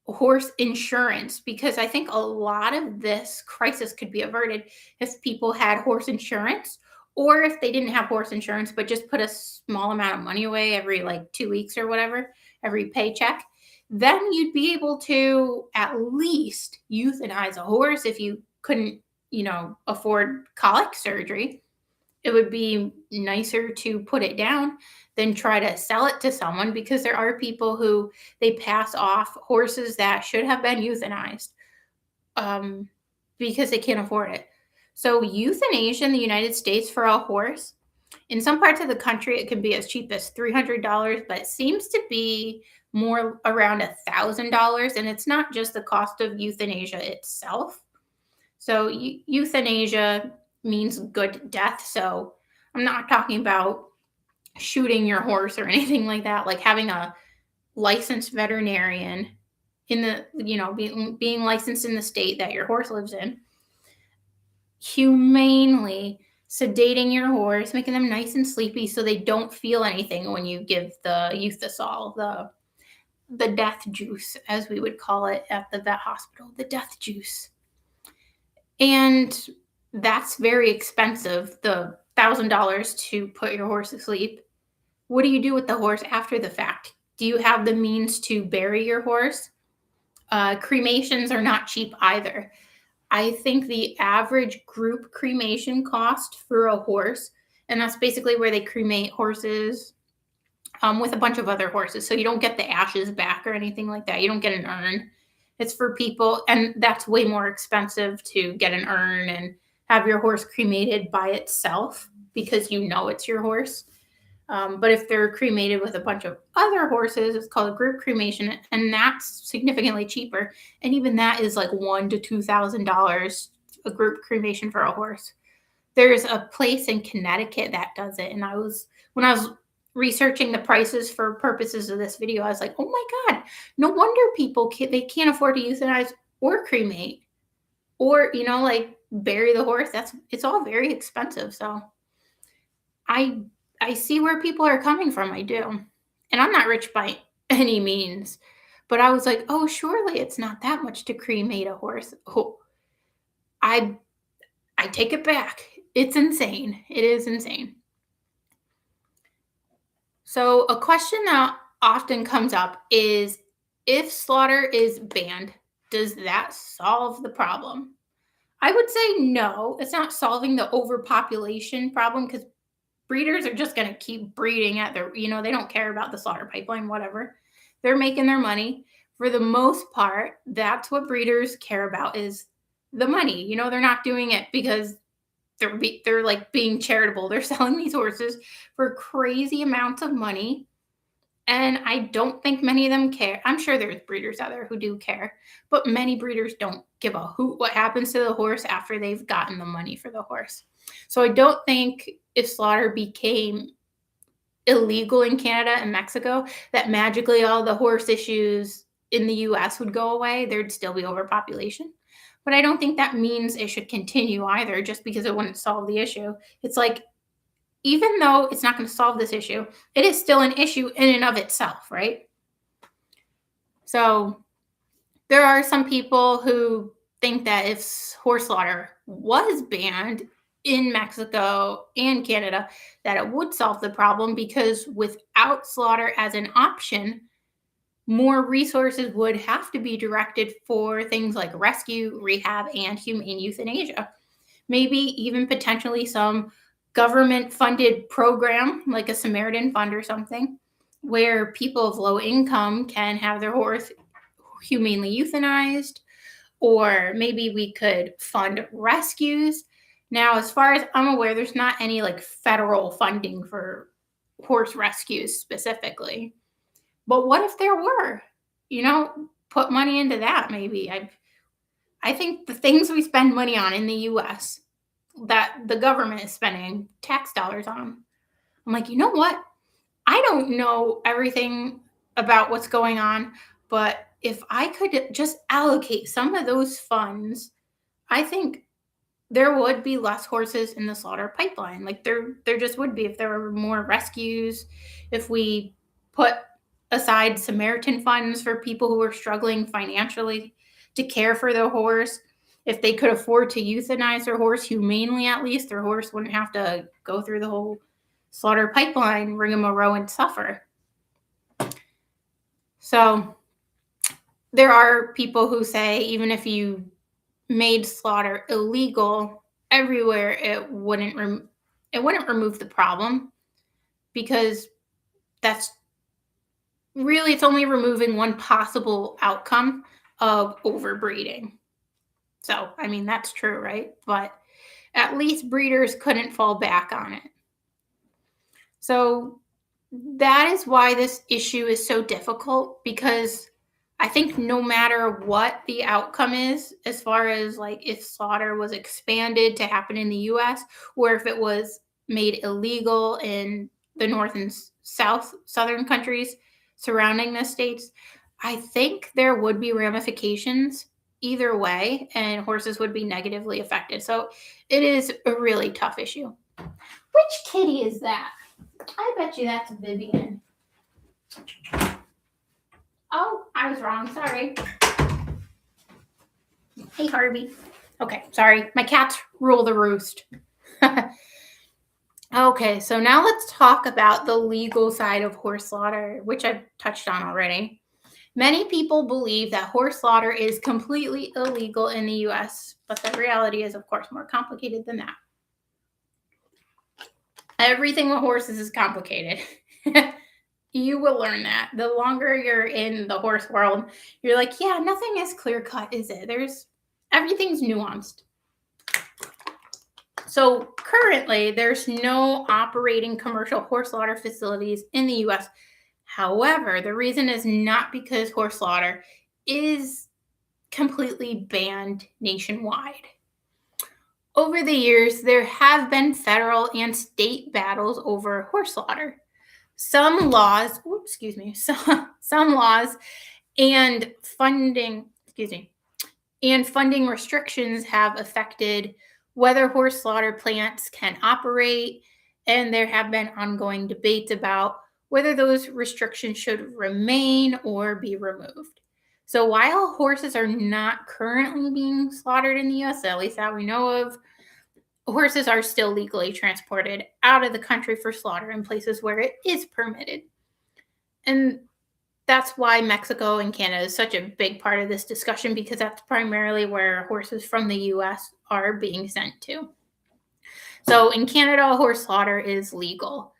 horse insurance, because I think a lot of this crisis could be averted if people had horse insurance, or if they didn't have horse insurance but just put a small amount of money away every like 2 weeks or whatever, every paycheck. Then you'd be able to at least euthanize a horse if you couldn't, afford colic surgery. It would be nicer to put it down than try to sell it to someone, because there are people who they pass off horses that should have been euthanized, um, because they can't afford it. So euthanasia in the United States for a horse, in some parts of the country, it can be as cheap as $300, but it seems to be more around $1,000. And it's not just the cost of euthanasia itself. So euthanasia means good death. So I'm not talking about shooting your horse or anything like that, like having a licensed veterinarian in the, being licensed in the state that your horse lives in, humanely sedating your horse, making them nice and sleepy so they don't feel anything when you give the euthisol, the death juice, as we would call it at the vet hospital, the death juice. And that's very expensive, the $1,000 to put your horse to sleep. What do you do with the horse after the fact? Do you have the means to bury your horse? Cremations are not cheap either. I think the average group cremation cost for a horse, and that's basically where they cremate horses with a bunch of other horses. So you don't get the ashes back or anything like that. You don't get an urn. It's for people, and that's way more expensive to get an urn and have your horse cremated by itself, because it's your horse. But if they're cremated with a bunch of other horses, it's called a group cremation, and that's significantly cheaper. And even that is like $1,000 to $2,000 a group cremation for a horse. There's a place in Connecticut that does it, and when I was researching the prices for purposes of this video, I was like, oh my god, no wonder people can't afford to euthanize or cremate or like bury the horse. It's all very expensive. So I see where people are coming from. I do. And I'm not rich by any means. But I was like, oh, surely it's not that much to cremate a horse. Oh, I take it back. It's insane. It is insane. So a question that often comes up is, if slaughter is banned, does that solve the problem? I would say no. It's not solving the overpopulation problem, because breeders are just going to keep breeding at their, they don't care about the slaughter pipeline, whatever. They're making their money. For the most part, that's what breeders care about, is the money. They're not doing it because they're like being charitable. They're selling these horses for crazy amounts of money. And I don't think many of them care. I'm sure there's breeders out there who do care, but many breeders don't give a hoot what happens to the horse after they've gotten the money for the horse. So I don't think if slaughter became illegal in Canada and Mexico, that magically all the horse issues in the US would go away. There'd still be overpopulation. But I don't think that means it should continue either, just because it wouldn't solve the issue. It's like, even though it's not going to solve this issue, it is still an issue in and of itself, right? So there are some people who think that if horse slaughter was banned in Mexico and Canada, that it would solve the problem, because without slaughter as an option, more resources would have to be directed for things like rescue, rehab, and humane euthanasia. Maybe even potentially some government-funded program like a Samaritan Fund or something, where people of low income can have their horse humanely euthanized. Or maybe we could fund rescues. Now, as far as I'm aware, there's not any like federal funding for horse rescues specifically. But what if there were? Put money into that maybe. I think the things we spend money on in the US, that the government is spending tax dollars on, I'm like, you know what? I don't know everything about what's going on, but if I could just allocate some of those funds, I think there would be less horses in the slaughter pipeline. Like there just would be, if there were more rescues, if we put aside Samaritan funds for people who were struggling financially to care for their horse. If they could afford to euthanize their horse humanely, at least, their horse wouldn't have to go through the whole slaughter pipeline, rigmarole, and suffer. So there are people who say even if you made slaughter illegal everywhere, it wouldn't remove the problem, because that's really, it's only removing one possible outcome of overbreeding. So, I mean, that's true, right? But at least breeders couldn't fall back on it. So that is why this issue is so difficult, because I think no matter what the outcome is, as far as like if slaughter was expanded to happen in the US or if it was made illegal in the north and southern countries surrounding the states, I think there would be ramifications either way and horses would be negatively affected. So it is a really tough issue. Which kitty is that? I bet you that's Vivian. Oh, I was wrong. Sorry. Hey, Harvey. Okay, sorry. My cats rule the roost. Okay, so now let's talk about the legal side of horse slaughter, which I've touched on already. Many people believe that horse slaughter is completely illegal in the US, but the reality is, of course, more complicated than that. Everything with horses is complicated. You will learn that. The longer you're in the horse world, you're like, yeah, nothing is clear cut, is it? Everything's nuanced. So currently, there's no operating commercial horse slaughter facilities in the US. However, the reason is not because horse slaughter is completely banned nationwide. Over the years, there have been federal and state battles over horse slaughter. Some laws and funding restrictions have affected whether horse slaughter plants can operate, and there have been ongoing debates about whether those restrictions should remain or be removed. So while horses are not currently being slaughtered in the US, at least that we know of, horses are still legally transported out of the country for slaughter in places where it is permitted. And that's why Mexico and Canada is such a big part of this discussion, because that's primarily where horses from the US are being sent to. So in Canada, horse slaughter is legal.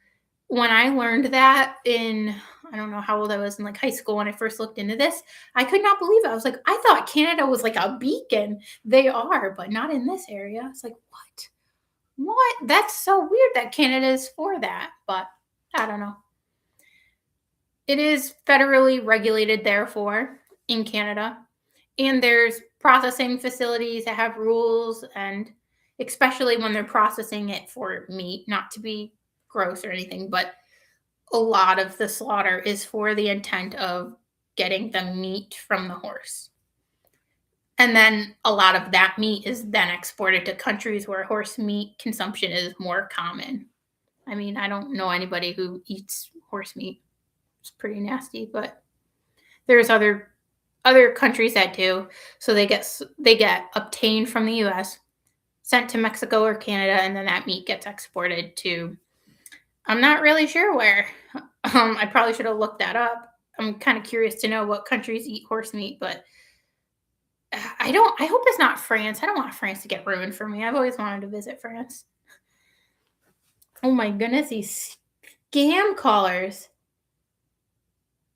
When I learned that I don't know how old I was, in like high school when I first looked into this, I could not believe it. I was like, I thought Canada was like a beacon. They are, but not in this area. It's like, what? What? That's so weird that Canada is for that, but I don't know. It is federally regulated, therefore, in Canada. And there's processing facilities that have rules, and especially when they're processing it for meat, not to be gross or anything, but a lot of the slaughter is for the intent of getting the meat from the horse. And then a lot of that meat is then exported to countries where horse meat consumption is more common. I mean, I don't know anybody who eats horse meat. It's pretty nasty, but there's other countries that do. So they get obtained from the US, sent to Mexico or Canada, and then that meat gets exported to, I'm not really sure where. I probably should have looked that up. I'm kind of curious to know what countries eat horse meat, but I hope it's not France. I don't want France to get ruined for me. I've always wanted to visit France. Oh my goodness, these scam callers.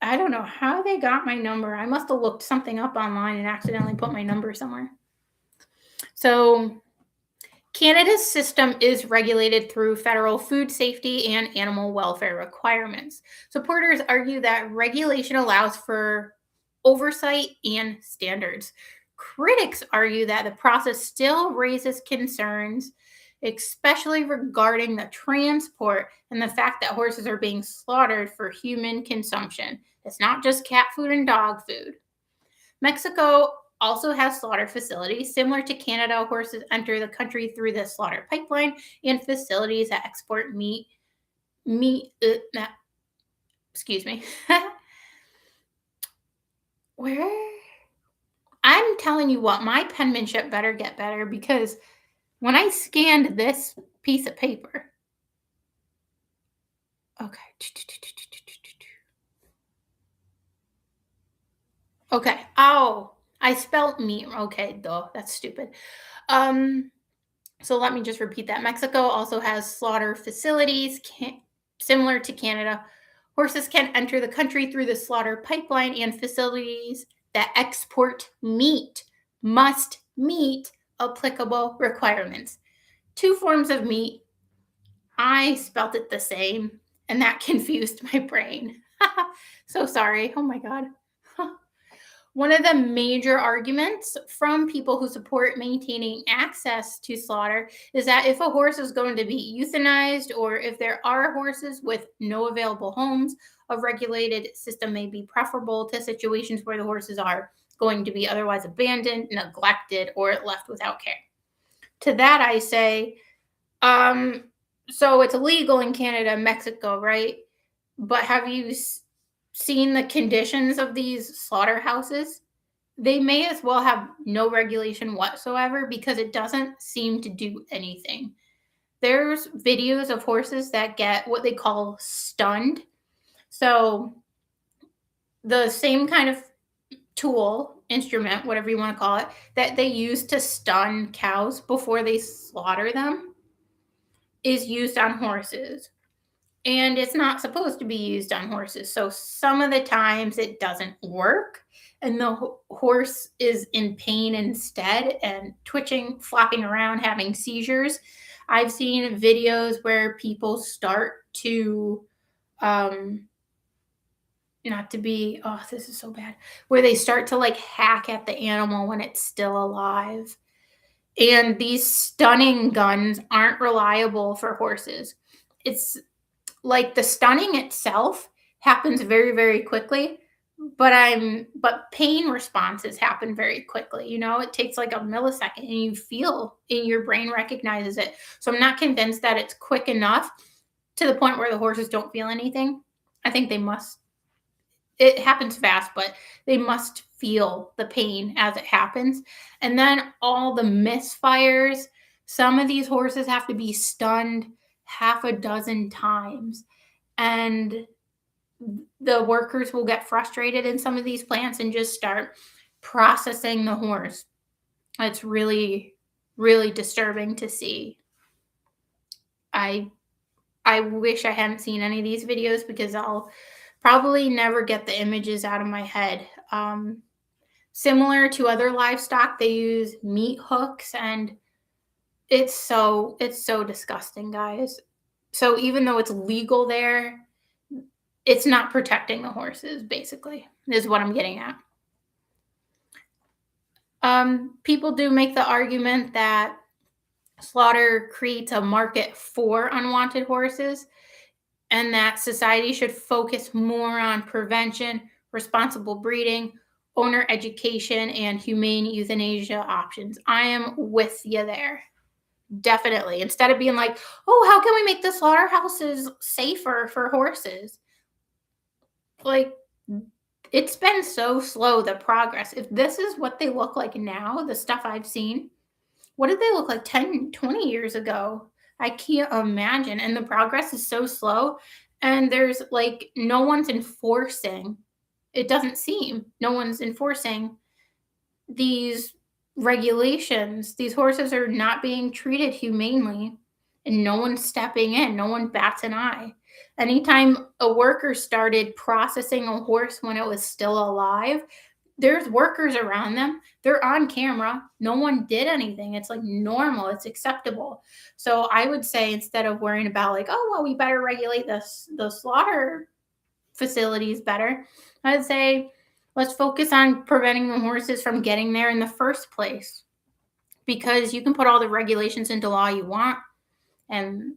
I don't know how they got my number. I must have looked something up online and accidentally put my number somewhere. So Canada's system is regulated through federal food safety and animal welfare requirements. Supporters argue that regulation allows for oversight and standards. Critics argue that the process still raises concerns, especially regarding the transport and the fact that horses are being slaughtered for human consumption. It's not just cat food and dog food. Mexico also has slaughter facilities. Similar to Canada, horses enter the country through the slaughter pipeline and facilities that export meat. Where? I'm telling you what, my penmanship better get better because when I scanned this piece of paper, okay. Okay. Oh, I spelled meat. Okay, duh. That's stupid. Um, so let me just repeat that. Mexico also has slaughter facilities similar to Canada. Horses can enter the country through the slaughter pipeline, and facilities that export meat must meet applicable requirements. Two forms of meat. I spelt it the same, and that confused my brain. So sorry. Oh my God. One of the major arguments from people who support maintaining access to slaughter is that if a horse is going to be euthanized, or if there are horses with no available homes, a regulated system may be preferable to situations where the horses are going to be otherwise abandoned, neglected, or left without care. To that, I say, so it's illegal in Canada and Mexico, right? But have you seen the conditions of these slaughterhouses? They may as well have no regulation whatsoever because it doesn't seem to do anything. There's videos of horses that get what they call stunned. So the same kind of tool, instrument, whatever you want to call it, that they use to stun cows before they slaughter them is used on horses. And it's not supposed to be used on horses. So some of the times it doesn't work and the horse is in pain instead and twitching, flopping around, having seizures. I've seen videos where people start to not to be, oh, this is so bad, where they start to like hack at the animal when it's still alive. And these stunning guns aren't reliable for horses. It's like the stunning itself happens very, very quickly, but pain responses happen very quickly. It takes like a millisecond and you feel and your brain recognizes it. So I'm not convinced that it's quick enough to the point where the horses don't feel anything. I think they must. It happens fast, but they must feel the pain as it happens. And then all the misfires, some of these horses have to be stunned half a dozen times. And the workers will get frustrated in some of these plants and just start processing the horse. It's really, really disturbing to see. I I wish I hadn't seen any of these videos because I'll probably never get the images out of my head. Similar to other livestock, they use meat hooks, and it's so disgusting, guys. So even though it's legal there, it's not protecting the horses, basically, is what I'm getting at. People do make the argument that slaughter creates a market for unwanted horses and that society should focus more on prevention, responsible breeding, owner education, and humane euthanasia options. I am with you there. Definitely. Instead of being like, oh, how can we make the slaughterhouses safer for horses? Like, it's been so slow, the progress. If this is what they look like now, the stuff I've seen, what did they look like 10, 20 years ago? I can't imagine. And the progress is so slow. And there's like no one's enforcing, it doesn't seem, no one's enforcing these regulations. These horses are not being treated humanely, and no one's stepping in, no one bats an eye. Anytime a worker started processing a horse when it was still alive, there's workers around them. They're on camera. No one did anything. It's like normal. It's acceptable. So I would say instead of worrying about like, oh well, we better regulate the slaughter facilities better, I'd say let's focus on preventing the horses from getting there in the first place. Because you can put all the regulations into law you want and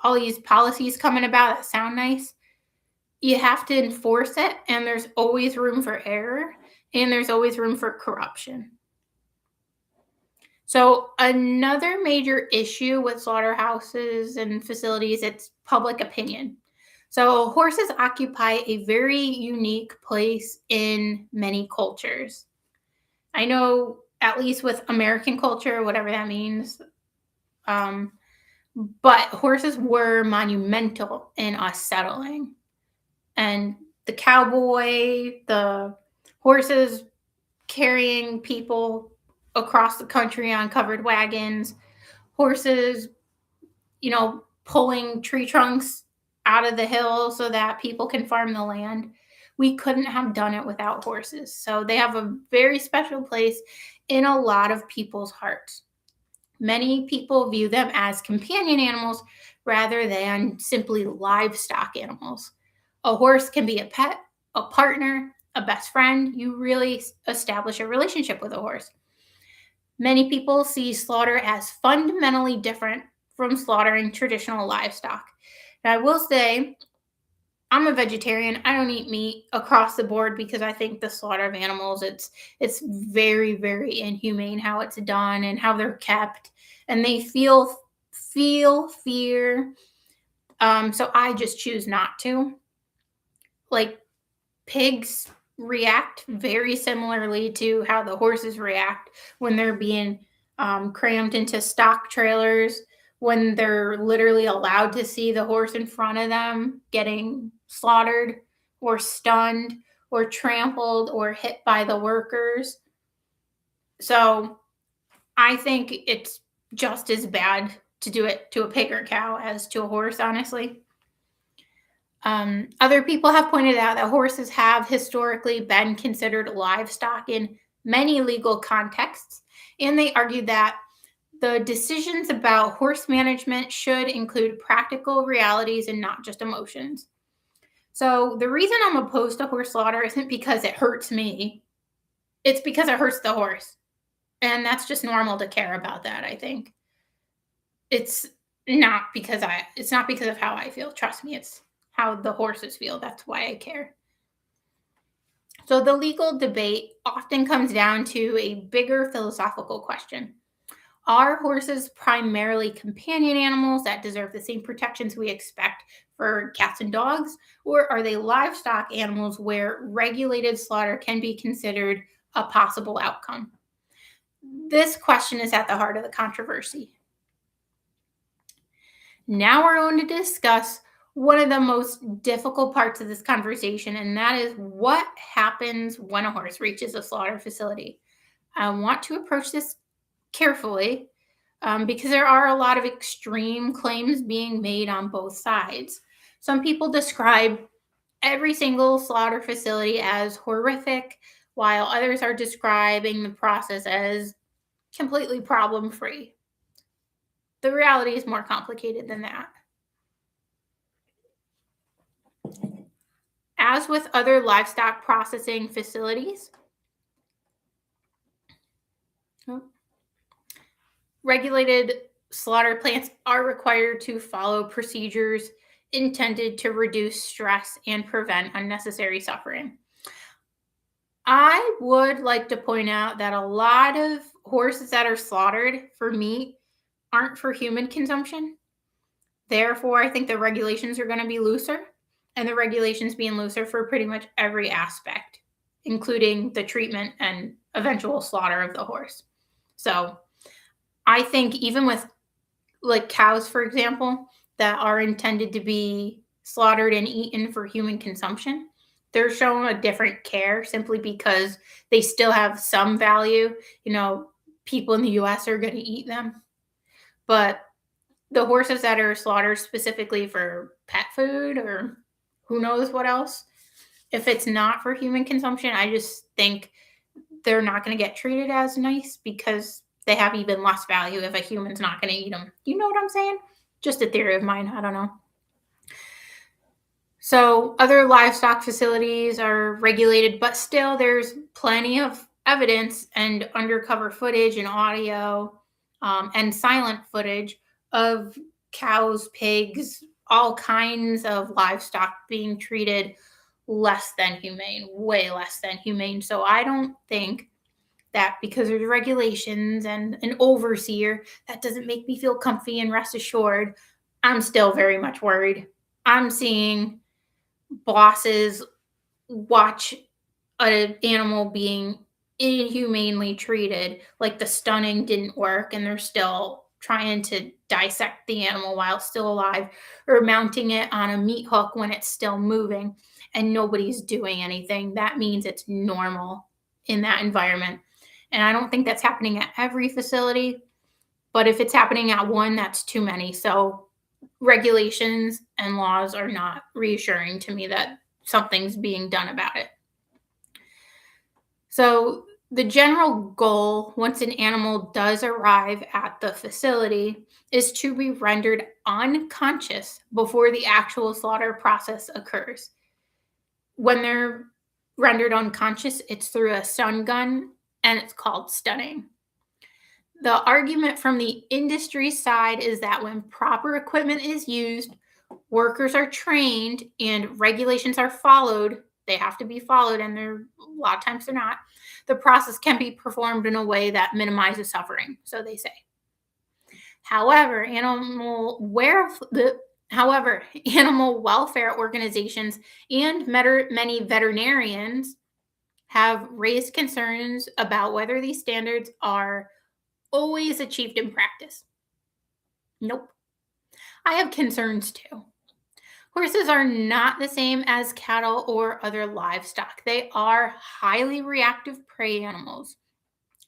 all these policies coming about that sound nice. You have to enforce it, and there's always room for error, and there's always room for corruption. So another major issue with slaughterhouses and facilities, it's public opinion. So horses occupy a very unique place in many cultures. I know, at least with American culture, whatever that means, um, but horses were monumental in us settling. And the cowboy, the horses carrying people across the country on covered wagons, horses, pulling tree trunks out of the hill so that people can farm the land. We couldn't have done it without horses. So they have a very special place in a lot of people's hearts. Many people view them as companion animals rather than simply livestock animals. A horse can be a pet, a partner, a best friend. You really establish a relationship with a horse. Many people see slaughter as fundamentally different from slaughtering traditional livestock. Now, I will say, I'm a vegetarian. I don't eat meat across the board because I think the slaughter of animals, it's very, very inhumane how it's done and how they're kept, and they feel fear. So I just choose not to. Like, pigs react very similarly to how the horses react when they're being crammed into stock trailers, when they're literally allowed to see the horse in front of them getting slaughtered or stunned or trampled or hit by the workers. So I think it's just as bad to do it to a pig or cow as to a horse, honestly. Other people have pointed out that horses have historically been considered livestock in many legal contexts, and they argue that the decisions about horse management should include practical realities and not just emotions. So, the reason I'm opposed to horse slaughter isn't because it hurts me, it's because it hurts the horse. And that's just normal to care about that, I think. It's it's not because of how I feel. Trust me, it's how the horses feel. That's why I care. So the legal debate often comes down to a bigger philosophical question. Are horses primarily companion animals that deserve the same protections we expect for cats and dogs? Or are they livestock animals where regulated slaughter can be considered a possible outcome? This question is at the heart of the controversy. Now we're going to discuss one of the most difficult parts of this conversation, and that is what happens when a horse reaches a slaughter facility. I want to approach this carefully because there are a lot of extreme claims being made on both sides. Some people describe every single slaughter facility as horrific, while others are describing the process as completely problem free. The reality is more complicated than that. As with other livestock processing facilities, regulated slaughter plants are required to follow procedures intended to reduce stress and prevent unnecessary suffering. I would like to point out that a lot of horses that are slaughtered for meat aren't for human consumption. Therefore, I think the regulations are going to be looser, and the regulations being looser for pretty much every aspect, including the treatment and eventual slaughter of the horse. So I think even with like cows, for example, that are intended to be slaughtered and eaten for human consumption, they're shown a different care simply because they still have some value. People in the US are going to eat them. But the horses that are slaughtered specifically for pet food or who knows what else, if it's not for human consumption, I just think they're not going to get treated as nice because they have even less value if a human's not going to eat them. You know what I'm saying? Just a theory of mine. I don't know. So other livestock facilities are regulated, but still there's plenty of evidence and undercover footage and audio and silent footage of cows, pigs, all kinds of livestock being treated less than humane, way less than humane. So I don't think that because there's regulations and an overseer, that doesn't make me feel comfy and rest assured. I'm still very much worried. I'm seeing bosses watch an animal being inhumanely treated, like the stunning didn't work and they're still trying to dissect the animal while it's still alive, or mounting it on a meat hook when it's still moving and nobody's doing anything. That means it's normal in that environment. And I don't think that's happening at every facility, but if it's happening at one, that's too many. So regulations and laws are not reassuring to me that something's being done about it. So, the general goal, once an animal does arrive at the facility, is to be rendered unconscious before the actual slaughter process occurs. When they're rendered unconscious, it's through a stun gun and it's called stunning. The argument from the industry side is that when proper equipment is used, workers are trained, and regulations are followed, they have to be followed, and they're a lot of times they're not. The process can be performed in a way that minimizes suffering, so they say. However, animal welfare organizations and many veterinarians have raised concerns about whether these standards are always achieved in practice. Nope. I have concerns too. Horses are not the same as cattle or other livestock. They are highly reactive prey animals.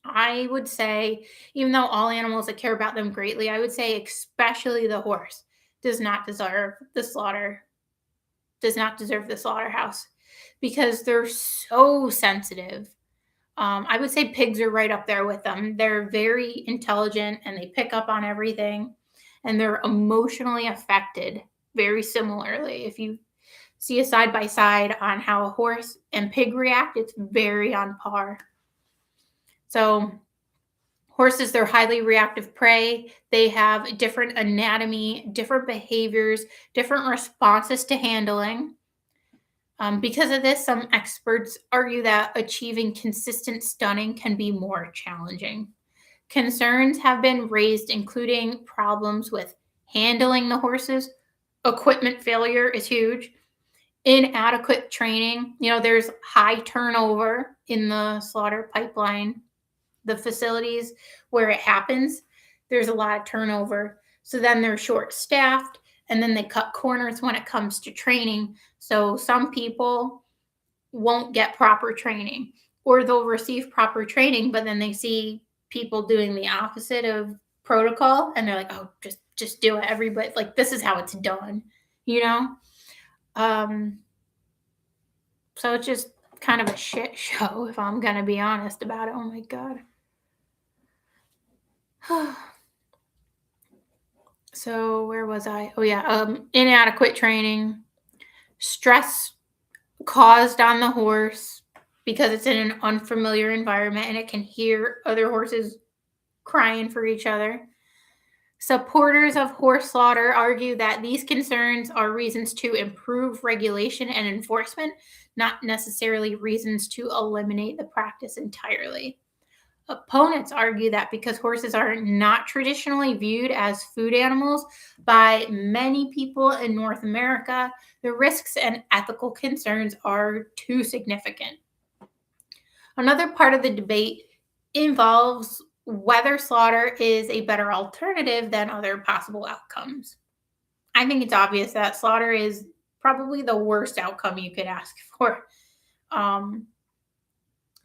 I would say, even though all animals, I care about them greatly, I would say especially the horse does not deserve the slaughter, does not deserve the slaughterhouse because they're so sensitive. I would say pigs are right up there with them. They're very intelligent and they pick up on everything, and they're emotionally affected very similarly. If you see a side by side on how a horse and pig react, it's very on par. So, horses, they're highly reactive prey. They have different anatomy, different behaviors, different responses to handling. Because of this, some experts argue that achieving consistent stunning can be more challenging. Concerns have been raised, including problems with handling the horses. Equipment failure is huge. Inadequate training. There's high turnover in the slaughter pipeline. The facilities where it happens, there's a lot of turnover. So then they're short staffed, and then they cut corners when it comes to training. So some people won't get proper training, or they'll receive proper training, but then they see people doing the opposite of protocol and they're like, oh, just do it. Everybody, like, this is how it's done, you know? So it's just kind of a shit show, if I'm gonna be honest about it. Oh my god. So where was I? Oh yeah, inadequate training, stress caused on the horse because it's in an unfamiliar environment and it can hear other horses crying for each other. Supporters of horse slaughter argue that these concerns are reasons to improve regulation and enforcement, not necessarily reasons to eliminate the practice entirely. Opponents argue that because horses are not traditionally viewed as food animals by many people in North America, the risks and ethical concerns are too significant. Another part of the debate involves whether slaughter is a better alternative than other possible outcomes. I think it's obvious that slaughter is probably the worst outcome you could ask for.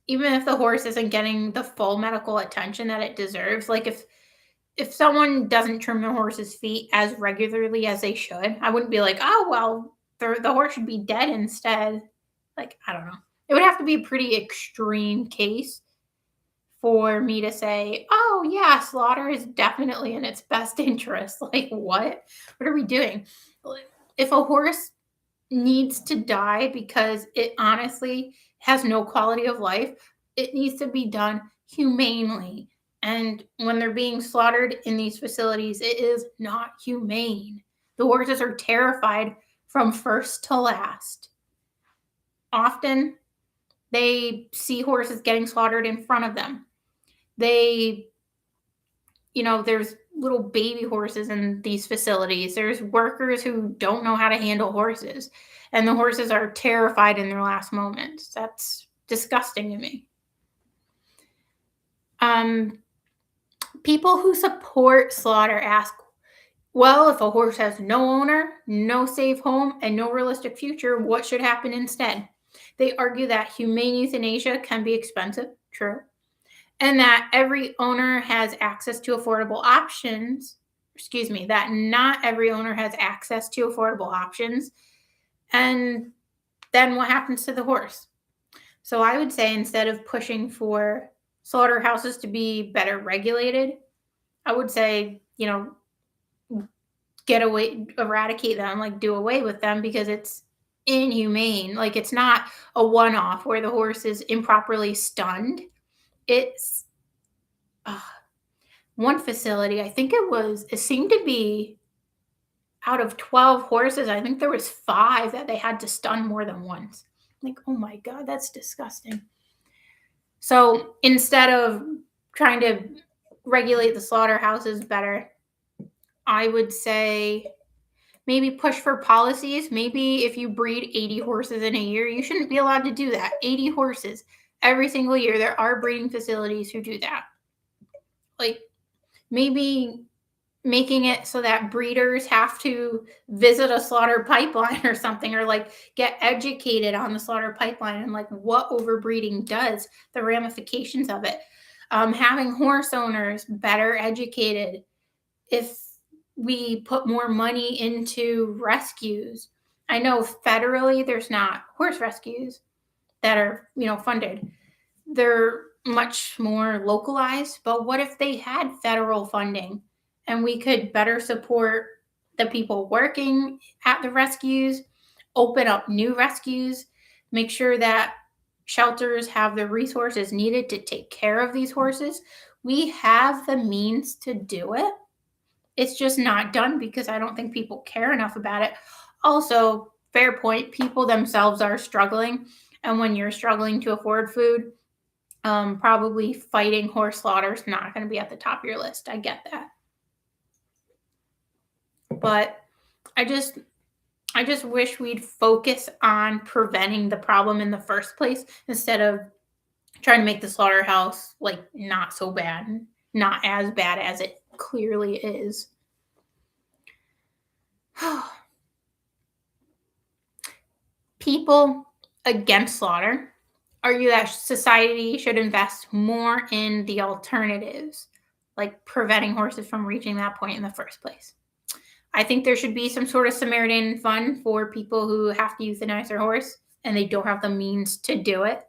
Even if the horse isn't getting the full medical attention that it deserves, like if someone doesn't trim their horse's feet as regularly as they should, I wouldn't be like, oh well, the horse should be dead instead. Like, I don't know. It would have to be a pretty extreme case for me to say, oh yeah, slaughter is definitely in its best interest. Like, what are we doing? If a horse needs to die because it honestly has no quality of life, it needs to be done humanely. And when they're being slaughtered in these facilities, it is not humane. The horses are terrified from first to last. Often they see horses getting slaughtered in front of them. There's little baby horses in these facilities. There's workers who don't know how to handle horses, and the horses are terrified in their last moments. That's disgusting to me. People who support slaughter ask, well, if a horse has no owner, no safe home, and no realistic future, what should happen instead? They argue that humane euthanasia can be expensive, true, and that every owner has access to affordable options. Excuse me, that not every owner has access to affordable options. And then what happens to the horse? So I would say instead of pushing for slaughterhouses to be better regulated, I would say, eradicate them, like do away with them, because it's inhumane. Like, it's not a one-off where the horse is improperly stunned. It's one facility, I think it seemed to be out of 12 horses, I think there was 5 that they had to stun more than once. Like, oh my God, that's disgusting. So instead of trying to regulate the slaughterhouses better, I would say maybe push for policies. Maybe if you breed 80 horses in a year, you shouldn't be allowed to do that. 80 horses every single year. There are breeding facilities who do that. Like, maybe making it so that breeders have to visit a slaughter pipeline or something, or like get educated on the slaughter pipeline and like what overbreeding does, the ramifications of it. Having horse owners better educated. If we put more money into rescues, I know federally there's not horse rescues that are, funded. They're much more localized, but what if they had federal funding and we could better support the people working at the rescues, open up new rescues, make sure that shelters have the resources needed to take care of these horses? We have the means to do it. It's just not done because I don't think people care enough about it. Also, fair point, people themselves are struggling. And when you're struggling to afford food, probably fighting horse slaughter is not going to be at the top of your list. I get that. But I just wish we'd focus on preventing the problem in the first place instead of trying to make the slaughterhouse like not so bad, not as bad as it clearly is. People against slaughter argue that society should invest more in the alternatives, like preventing horses from reaching that point in the first place. I think there should be some sort of Samaritan fund for people who have to euthanize their horse and they don't have the means to do it.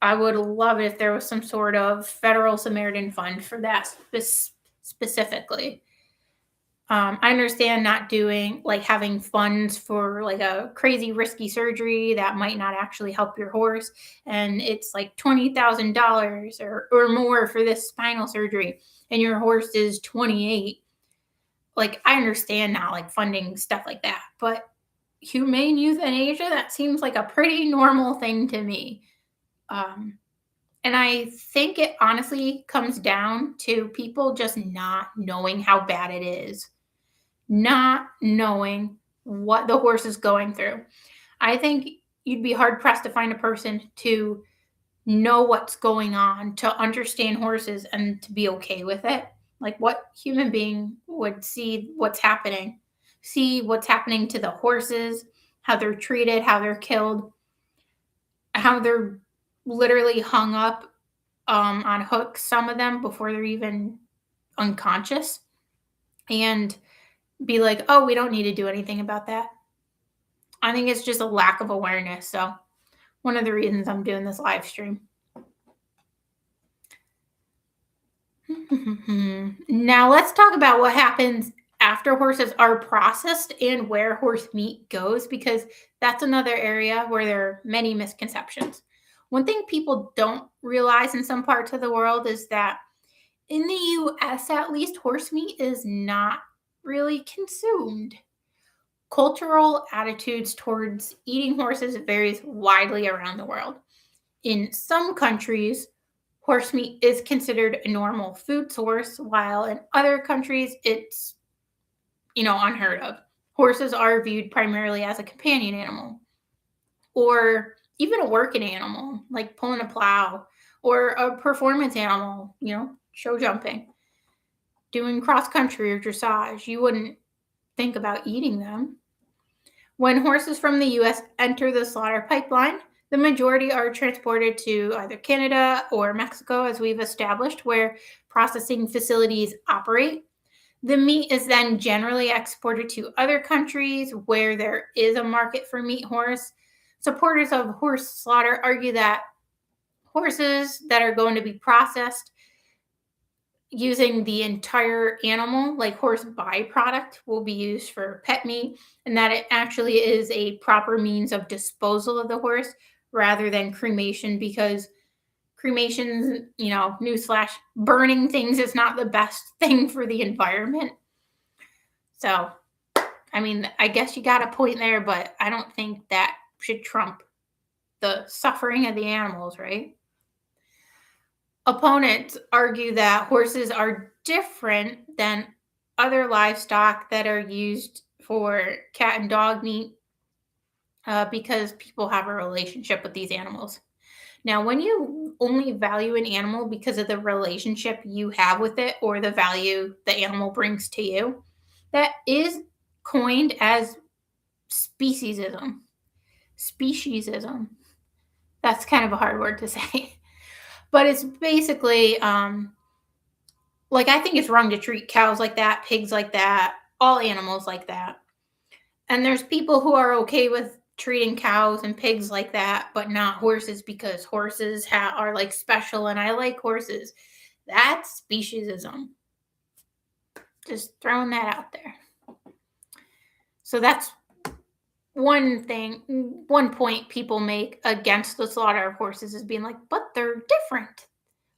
I would love it if there was some sort of federal Samaritan fund for that specifically. I understand not doing, like, having funds for like a crazy risky surgery that might not actually help your horse, and it's like $20,000 or more for this spinal surgery, and your horse is 28. Like, I understand not like funding stuff like that, but humane euthanasia, that seems like a pretty normal thing to me. And I think it honestly comes down to people just not knowing how bad it is, not knowing what the horse is going through. I think you'd be hard pressed to find a person to know what's going on, to understand horses, and to be okay with it. Like, what human being would see what's happening to the horses, how they're treated, how they're killed, how they're literally hung up on hooks, some of them, before they're even unconscious, and be like, oh, we don't need to do anything about that. I think it's just a lack of awareness. So one of the reasons I'm doing this live stream. Now let's talk about what happens after horses are processed and where horse meat goes, because that's another area where there are many misconceptions. One thing people don't realize in some parts of the world is that in the US, at least, horse meat is not really consumed. Cultural attitudes towards eating horses varies widely around the world. In some countries, Horse meat is considered a normal food source, while in other countries it's, unheard of. Horses are viewed primarily as a companion animal or even a working animal, like pulling a plow, or a performance animal, show jumping, doing cross country or dressage. You wouldn't think about eating them. When horses from the US enter the slaughter pipeline, the majority are transported to either Canada or Mexico, as we've established, where processing facilities operate. The meat is then generally exported to other countries where there is a market for meat horse. Supporters of horse slaughter argue that horses that are going to be processed using the entire animal, like horse byproduct, will be used for pet meat, and that it actually is a proper means of disposal of the horse rather than cremation, because cremations, newsflash, burning things is not the best thing for the environment. So, I guess you got a point there, but I don't think that should trump the suffering of the animals, right? Opponents argue that horses are different than other livestock that are used for cat and dog meat because people have a relationship with these animals. Now, when you only value an animal because of the relationship you have with it or the value the animal brings to you, that is coined as speciesism. Speciesism. That's kind of a hard word to say. But it's basically, I think it's wrong to treat cows like that, pigs like that, all animals like that. And there's people who are okay with treating cows and pigs like that, but not horses, because horses are like special and I like horses. That's speciesism. Just throwing that out there. So that's one point people make against the slaughter of horses is being like, but they're different.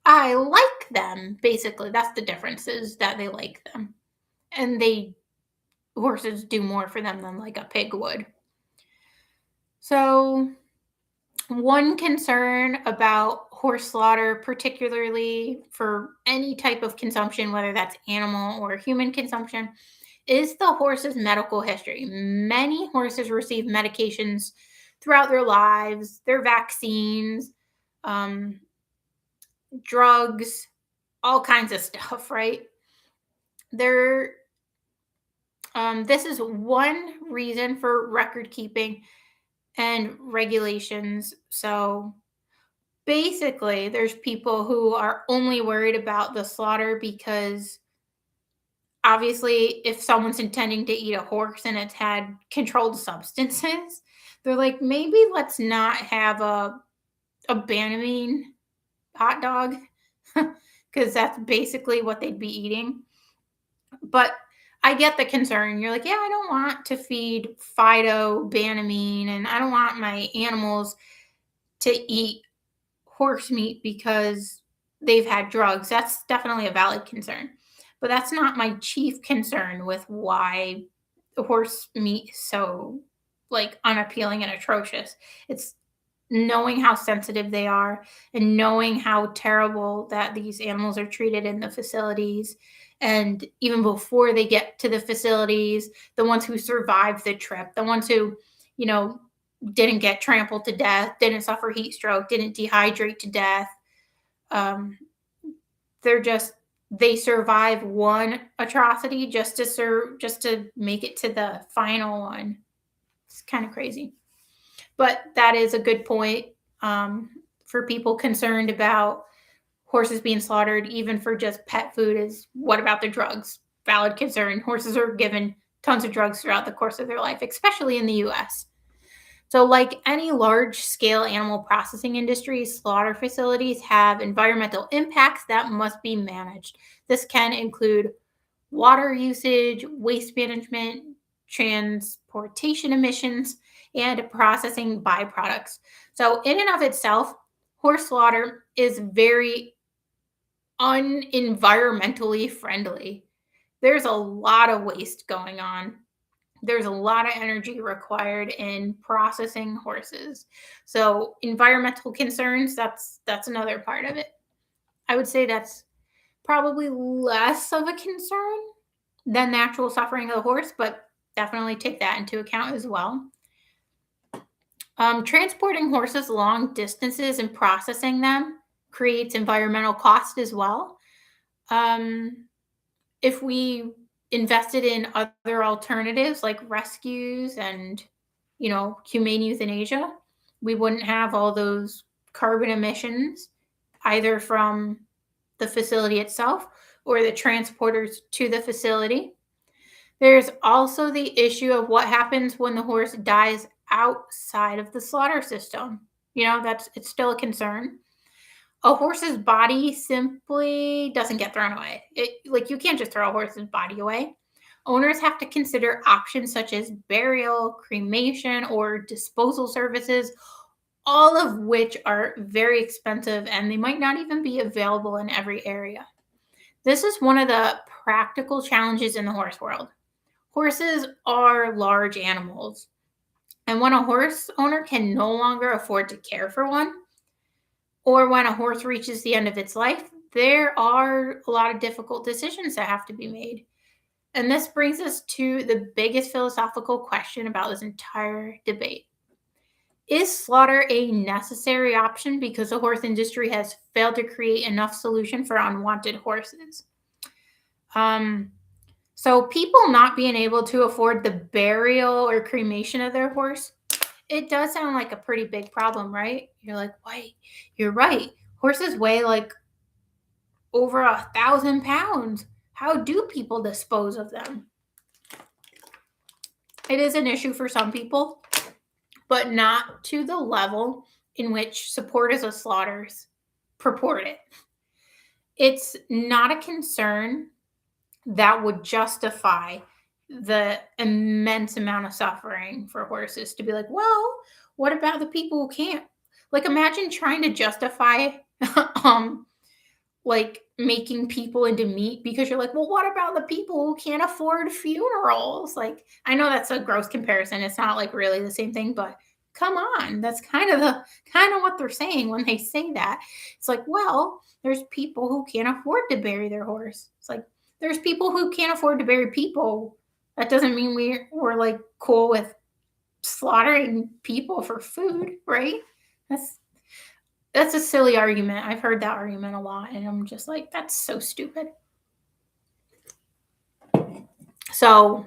I like them. Basically, that's the difference, is that they like them. And horses do more for them than like a pig would. So one concern about horse slaughter, particularly for any type of consumption, whether that's animal or human consumption, is the horse's medical history. Many horses receive medications throughout their lives, their vaccines, drugs, all kinds of stuff, right? This is one reason for record keeping and regulations. So basically, there's people who are only worried about the slaughter because obviously, if someone's intending to eat a horse and it's had controlled substances, they're like, maybe let's not have a Banamine hot dog, because that's basically what they'd be eating. But I get the concern. You're like, yeah, I don't want to feed Fido Banamine, and I don't want my animals to eat horse meat because they've had drugs. That's definitely a valid concern. But that's not my chief concern with why horse meat is so unappealing and atrocious. It's knowing how sensitive they are and knowing how terrible that these animals are treated in the facilities. And even before they get to the facilities, the ones who survived the trip, the ones who, didn't get trampled to death, didn't suffer heat stroke, didn't dehydrate to death. They survive one atrocity just to make it to the final one. It's kind of crazy. But that is a good point for people concerned about horses being slaughtered, even for just pet food, is what about the drugs? Valid concern. Horses are given tons of drugs throughout the course of their life, especially in the US. So like any large-scale animal processing industry, slaughter facilities have environmental impacts that must be managed. This can include water usage, waste management, transportation emissions, and processing byproducts. So in and of itself, horse slaughter is very unenvironmentally friendly. There's a lot of waste going on. There's a lot of energy required in processing horses. So environmental concerns, that's another part of it. I would say that's probably less of a concern than the actual suffering of the horse, but definitely take that into account as well. Transporting horses long distances and processing them creates environmental cost as well. Um, if we invested in other alternatives like rescues and, humane euthanasia, we wouldn't have all those carbon emissions either from the facility itself or the transporters to the facility. There's also the issue of what happens when the horse dies outside of the slaughter system. It's still a concern. A horse's body simply doesn't get thrown away. You can't just throw a horse's body away. Owners have to consider options such as burial, cremation, or disposal services, all of which are very expensive and they might not even be available in every area. This is one of the practical challenges in the horse world. Horses are large animals, and when a horse owner can no longer afford to care for one, or when a horse reaches the end of its life, there are a lot of difficult decisions that have to be made. And this brings us to the biggest philosophical question about this entire debate. Is slaughter a necessary option because the horse industry has failed to create enough solution for unwanted horses? So people not being able to afford the burial or cremation of their horse, it does sound like a pretty big problem, right? You're like, wait, you're right. Horses weigh like over 1,000 pounds. How do people dispose of them? It is an issue for some people, but not to the level in which supporters of slaughters purport it. It's not a concern that would justify the immense amount of suffering for horses to be like, well, what about the people who can't? Like, imagine trying to justify making people into meat because you're like, well, what about the people who can't afford funerals? Like, I know that's a gross comparison. It's not like really the same thing, but come on, that's kind of what they're saying when they say that. It's like, well, there's people who can't afford to bury their horse. It's like, there's people who can't afford to bury people. That doesn't mean we're like cool with slaughtering people for food, right? That's a silly argument. I've heard that argument a lot, and I'm just like, that's so stupid. So,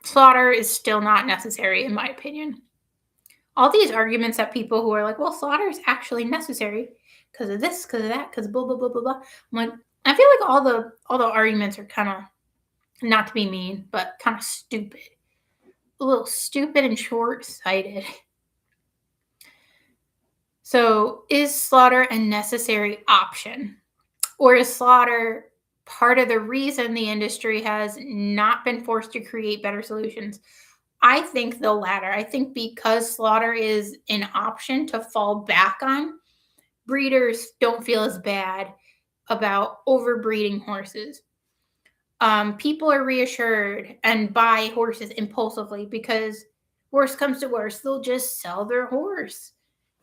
slaughter is still not necessary, in my opinion. All these arguments that people who are like, well, slaughter is actually necessary because of this, because of that, because blah, blah, blah, blah, blah. I'm like, I feel like all the arguments are kind of, not to be mean, but kind of stupid. A little stupid and short-sighted. So, is slaughter a necessary option? Or is slaughter part of the reason the industry has not been forced to create better solutions? I think the latter. I think because slaughter is an option to fall back on, breeders don't feel as bad about overbreeding horses. People are reassured and buy horses impulsively because worst comes to worst, they'll just sell their horse,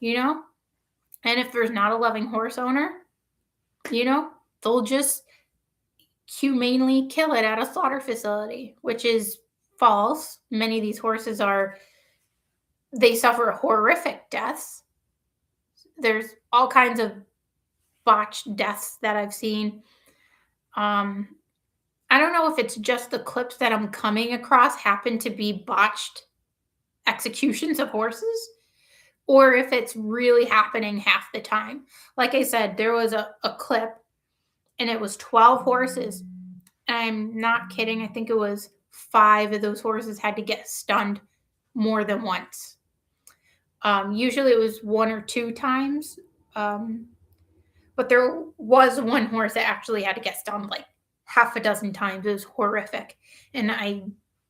And if there's not a loving horse owner, they'll just humanely kill it at a slaughter facility, which is false. Many of these horses they suffer horrific deaths. There's all kinds of botched deaths that I've seen. I don't know if it's just the clips that I'm coming across happen to be botched executions of horses, or if it's really happening half the time. Like I said, there was a clip and it was 12 horses. I'm not kidding. I think it was 5 of those horses had to get stunned more than once. Usually it was 1 or 2 times. But there was one horse that actually had to get stunned like half a dozen times. It was horrific. And I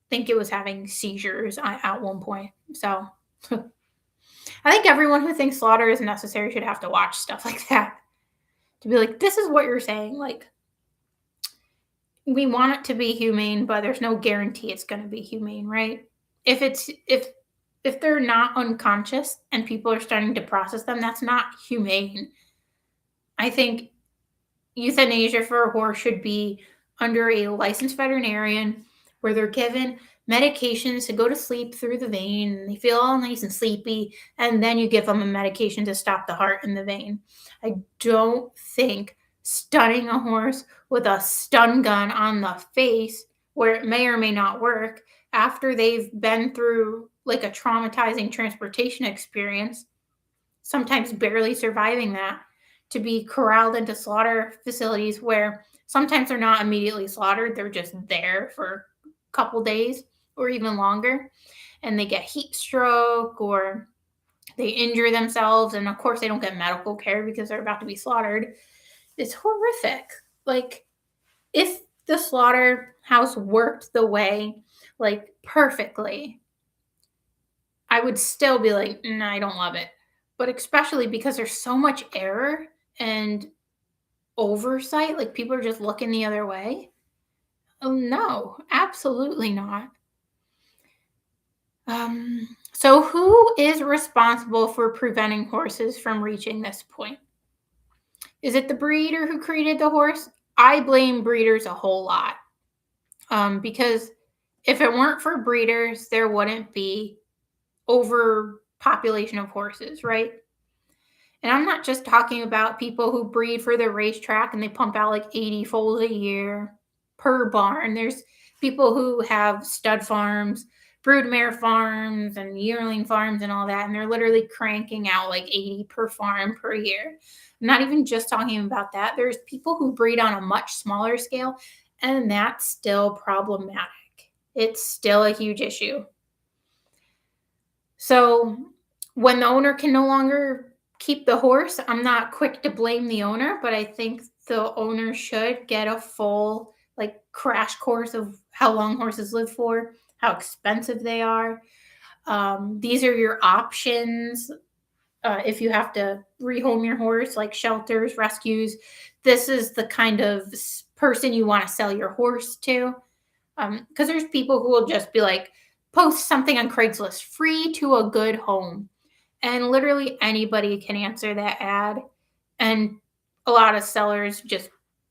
think it was having seizures at one point. So I think everyone who thinks slaughter is necessary should have to watch stuff like that. To be like, this is what you're saying. Like, we want it to be humane, but there's no guarantee it's going to be humane, right? If they're not unconscious and people are starting to process them, that's not humane. I think euthanasia for a horse should be under a licensed veterinarian where they're given medications to go to sleep through the vein. And they feel all nice and sleepy. And then you give them a medication to stop the heart in the vein. I don't think stunning a horse with a stun gun on the face, where it may or may not work, after they've been through like a traumatizing transportation experience, sometimes barely surviving that, to be corralled into slaughter facilities where sometimes they're not immediately slaughtered, they're just there for a couple days or even longer, and they get heat stroke or they injure themselves, and of course they don't get medical care because they're about to be slaughtered. It's horrific. Like, if the slaughterhouse worked the way, like, perfectly, I would still be like, nah, I don't love it. But especially because there's so much error and oversight, like people are just looking the other way. Oh no, absolutely not. So who is responsible for preventing horses from reaching this point? Is it the breeder who created the horse? I blame breeders a whole lot. Because if it weren't for breeders, there wouldn't be overpopulation of horses, right? And I'm not just talking about people who breed for the racetrack and they pump out like 80 foals a year per barn. There's people who have stud farms, broodmare farms, and yearling farms and all that. And they're literally cranking out like 80 per farm per year. I'm not even just talking about that. There's people who breed on a much smaller scale, and that's still problematic. It's still a huge issue. So when the owner can no longer keep the horse, I'm not quick to blame the owner, but I think the owner should get a full like crash course of how long horses live for, how expensive they are. These are your options. If you have to rehome your horse, like shelters, rescues, this is the kind of person you want to sell your horse to. Because there's people who will just be like, post something on Craigslist, free to a good home. And literally anybody can answer that ad. And a lot of sellers just,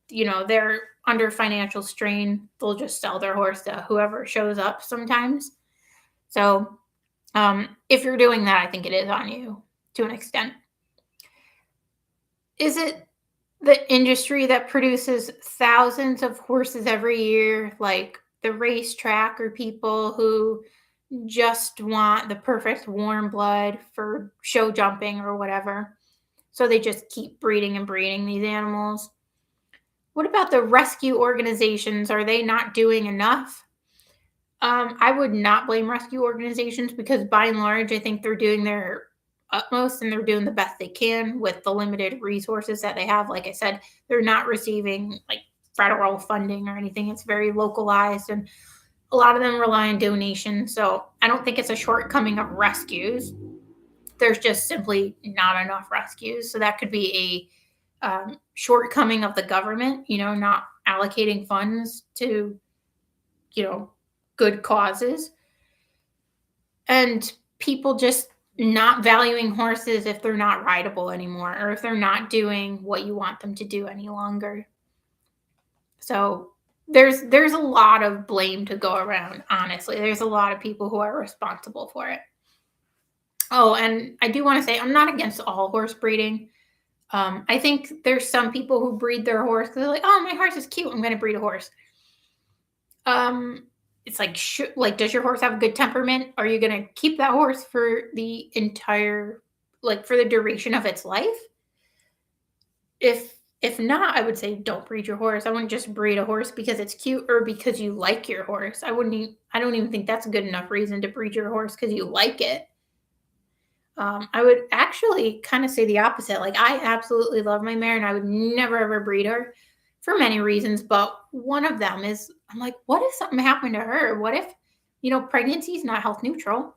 they're under financial strain. They'll just sell their horse to whoever shows up sometimes. So if you're doing that, I think it is on you to an extent. Is it the industry that produces thousands of horses every year, like the racetrack, or people who just want the perfect warm blood for show jumping or whatever? So they just keep breeding and breeding these animals. What about the rescue organizations? Are they not doing enough? I would not blame rescue organizations because by and large, I think they're doing their utmost and they're doing the best they can with the limited resources that they have. Like I said, they're not receiving like federal funding or anything. It's very localized and a lot of them rely on donations. So I don't think it's a shortcoming of rescues. There's just simply not enough rescues. So that could be a shortcoming of the government, not allocating funds to, good causes. And people just not valuing horses if they're not rideable anymore or if they're not doing what you want them to do any longer. So there's a lot of blame to go around, honestly. There's a lot of people who are responsible for it. Oh, and I do want to say I'm not against all horse breeding. I think there's some people who breed their horse because they're like, oh, my horse is cute, I'm going to breed a horse. It's like, does your horse have a good temperament? Are you going to keep that horse for the entire, for the duration of its life? If not, I would say don't breed your horse. I wouldn't just breed a horse because it's cute or because you like your horse. I don't even think that's a good enough reason to breed your horse because you like it. I would actually kind of say the opposite. Like, I absolutely love my mare and I would never ever breed her for many reasons. But one of them is I'm like, what if something happened to her? What if, pregnancy is not health neutral?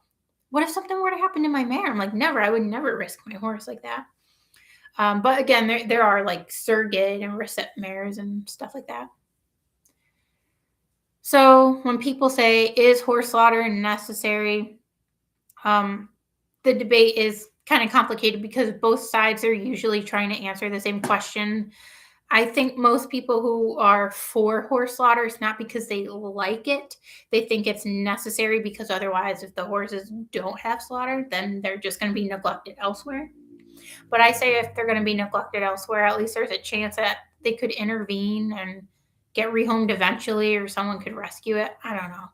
What if something were to happen to my mare? I'm like, never. I would never risk my horse like that. But again, there are like surrogate and recip mares and stuff like that. So when people say, is horse slaughter necessary? The debate is kind of complicated because both sides are usually trying to answer the same question. I think most people who are for horse slaughter is not because they like it. They think it's necessary because otherwise, if the horses don't have slaughter, then they're just going to be neglected elsewhere. But I say if they're going to be neglected elsewhere, at least there's a chance that they could intervene and get rehomed eventually, or someone could rescue it. I don't know.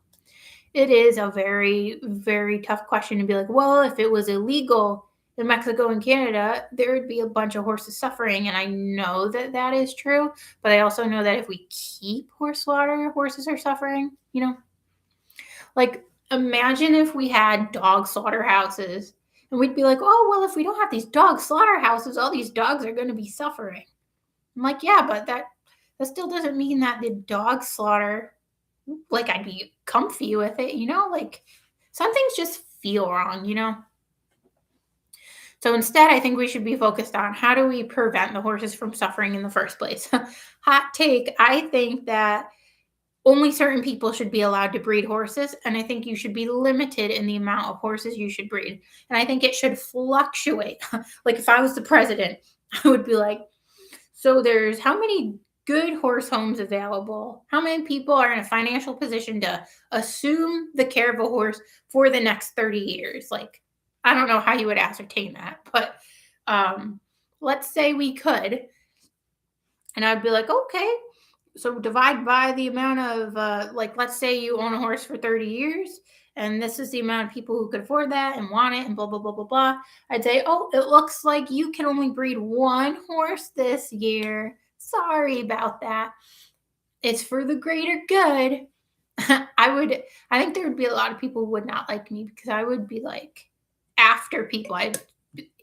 It is a very, very tough question to be like, well, if it was illegal in Mexico and Canada, there would be a bunch of horses suffering. And I know that that is true. But I also know that if we keep horse slaughter, horses are suffering, you know? Like, imagine if we had dog slaughterhouses and we'd be like, oh, well, if we don't have these dog slaughterhouses, all these dogs are going to be suffering. I'm like, yeah, but that still doesn't mean that the dog slaughter, like, I'd be comfy with it, you know? Like, some things just feel wrong, you know? So instead, I think we should be focused on how do we prevent the horses from suffering in the first place? Hot take. I think that only certain people should be allowed to breed horses, and I think you should be limited in the amount of horses you should breed. And I think it should fluctuate. Like, if I was the president, I would be like, so there's how many good horse homes available? How many people are in a financial position to assume the care of a horse for the next 30 years? Like, I don't know how you would ascertain that, but let's say we could. And I'd be like, okay, so divide by the amount of, like, let's say you own a horse for 30 years, and this is the amount of people who could afford that and want it, and blah, blah, blah, blah, blah. I'd say, oh, it looks like you can only breed one horse this year. Sorry about that. It's for the greater good. I think there would be a lot of people who would not like me because I would be like, after people. I have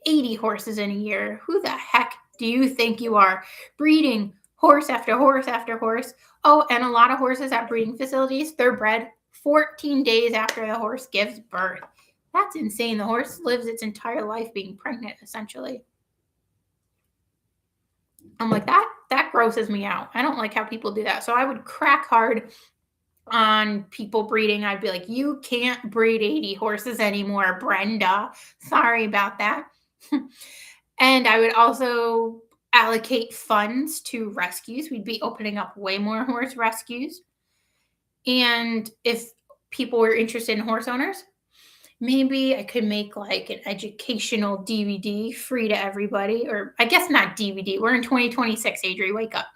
80 horses in a year. Who the heck do you think you are? Breeding horse after horse after horse. Oh, and a lot of horses at breeding facilities, they're bred 14 days after the horse gives birth. That's insane. The horse lives its entire life being pregnant, essentially. I'm like, that grosses me out. I don't like how people do that. So I would crack hard on people breeding. I'd be like, you can't breed 80 horses anymore, Brenda. Sorry about that. And I would also allocate funds to rescues. We'd be opening up way more horse rescues. And if people were interested in horse owners, maybe I could make like an educational DVD free to everybody, or I guess not DVD. We're in 2026, Adri, wake up.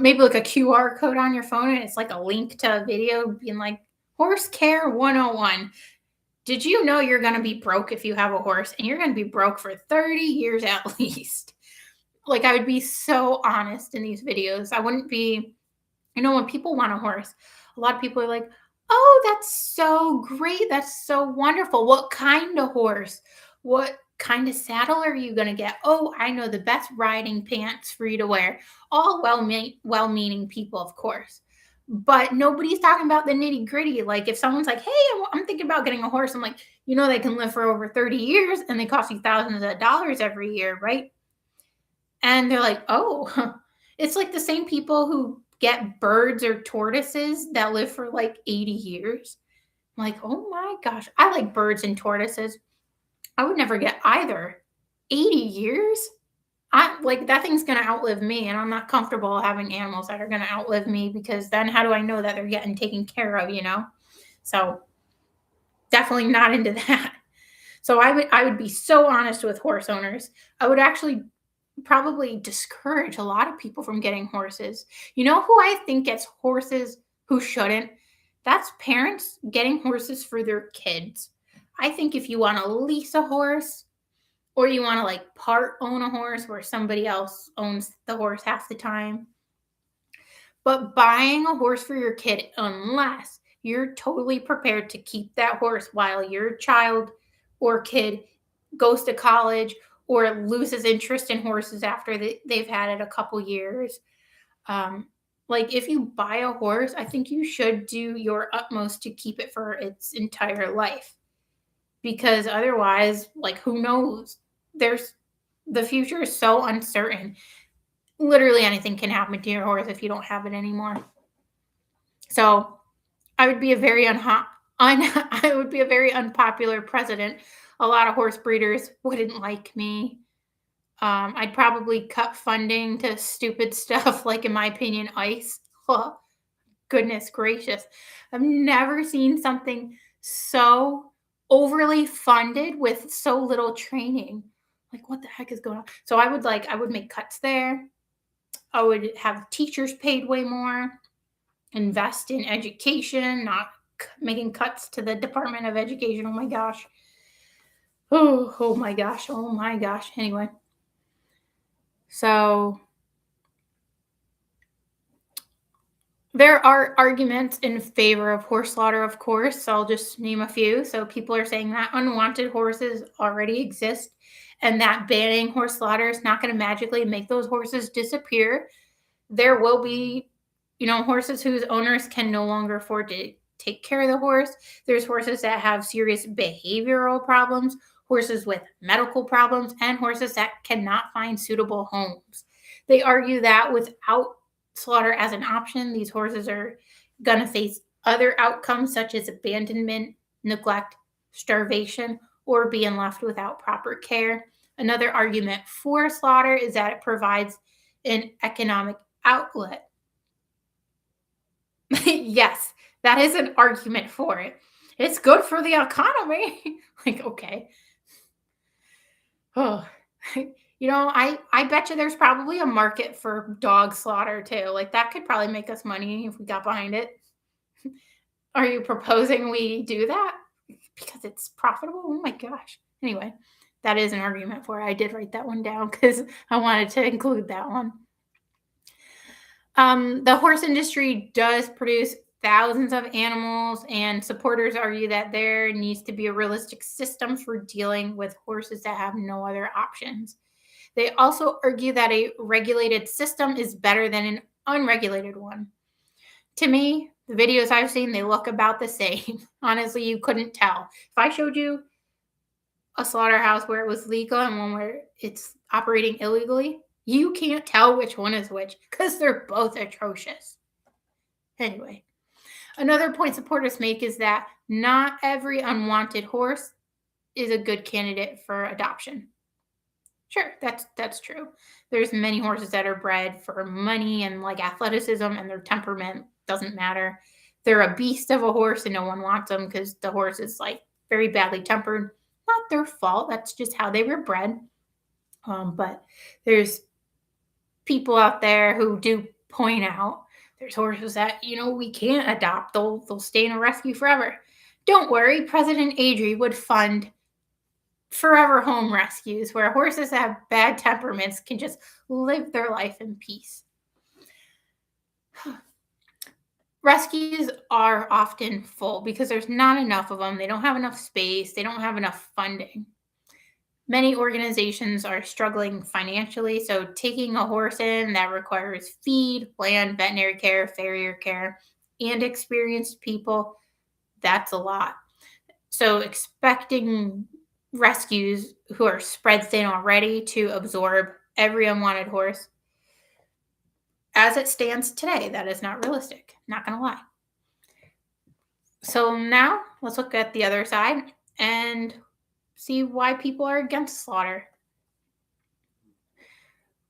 Maybe like a QR code on your phone, and it's like a link to a video being like, Horse Care 101. Did you know you're going to be broke if you have a horse, and you're going to be broke for 30 years at least? Like, I would be so honest in these videos. I wouldn't be, when people want a horse, a lot of people are like, oh, that's so great. That's so wonderful. What kind of horse? What kind of saddle are you going to get? Oh, I know the best riding pants for you to wear. All well-meaning people, of course. But nobody's talking about the nitty gritty. Like, if someone's like, hey, I'm thinking about getting a horse, I'm like, they can live for over 30 years and they cost you thousands of dollars every year, right? And they're like, oh, it's like the same people who get birds or tortoises that live for like 80 years. I'm like, oh my gosh, I like birds and tortoises. I would never get either. 80 years? I like that thing's going to outlive me, and I'm not comfortable having animals that are going to outlive me, because then how do I know that they're getting taken care of, So definitely not into that. So I would be so honest with horse owners. I would actually probably discourage a lot of people from getting horses. You know who I think gets horses who shouldn't? That's parents getting horses for their kids. I think if you want to lease a horse, or you want to like part own a horse where somebody else owns the horse half the time, but buying a horse for your kid, unless you're totally prepared to keep that horse while your child or kid goes to college or loses interest in horses after they've had it a couple years. Like, if you buy a horse, I think you should do your utmost to keep it for its entire life, because otherwise, like, who knows? The future is so uncertain. Literally anything can happen to your horse if you don't have it anymore. So I would be a very I would be a very unpopular president. A lot of horse breeders wouldn't like me. I'd probably cut funding to stupid stuff like, in my opinion, ICE. Oh, goodness gracious. I've never seen something so overly funded with so little training. Like, what the heck is going on? So I would make cuts there. I would have teachers paid way more, invest in education, not making cuts to the Department of Education. Oh my gosh. Oh my gosh. Oh my gosh. Anyway, so there are arguments in favor of horse slaughter, of course. So I'll just name a few. So people are saying that unwanted horses already exist and that banning horse slaughter is not going to magically make those horses disappear. There will be, horses whose owners can no longer afford to take care of the horse. There's horses that have serious behavioral problems, horses with medical problems, and horses that cannot find suitable homes. They argue that without slaughter as an option, these horses are going to face other outcomes such as abandonment, neglect, starvation, or being left without proper care. Another argument for slaughter is that it provides an economic outlet. Yes, that is an argument for it. It's good for the economy. Like, okay. Oh, I bet you there's probably a market for dog slaughter too. Like, that could probably make us money if we got behind it. Are you proposing we do that? Because it's profitable? Oh my gosh. Anyway, that is an argument for it. I did write that one down because I wanted to include that one. The horse industry does produce thousands of animals, and supporters argue that there needs to be a realistic system for dealing with horses that have no other options. They also argue that a regulated system is better than an unregulated one. To me, the videos I've seen, they look about the same. Honestly, you couldn't tell. If I showed you a slaughterhouse where it was legal and one where it's operating illegally, you can't tell which one is which because they're both atrocious. Anyway, another point supporters make is that not every unwanted horse is a good candidate for adoption. Sure, that's true. There's many horses that are bred for money and like athleticism, and their temperament doesn't matter. They're a beast of a horse and no one wants them because the horse is like very badly tempered. Not their fault. That's just how they were bred. But there's people out there who do point out there's horses that we can't adopt. They'll stay in a rescue forever. Don't worry, President Adri would fund forever home rescues where horses that have bad temperaments can just live their life in peace. Rescues are often full because there's not enough of them. They don't have enough space. They don't have enough funding. Many organizations are struggling financially, so taking a horse in that requires feed, land, veterinary care, farrier care, and experienced people, that's a lot. So expecting rescues who are spread thin already to absorb every unwanted horse, as it stands today, that is not realistic. Not going to lie. So now let's look at the other side and see why people are against slaughter.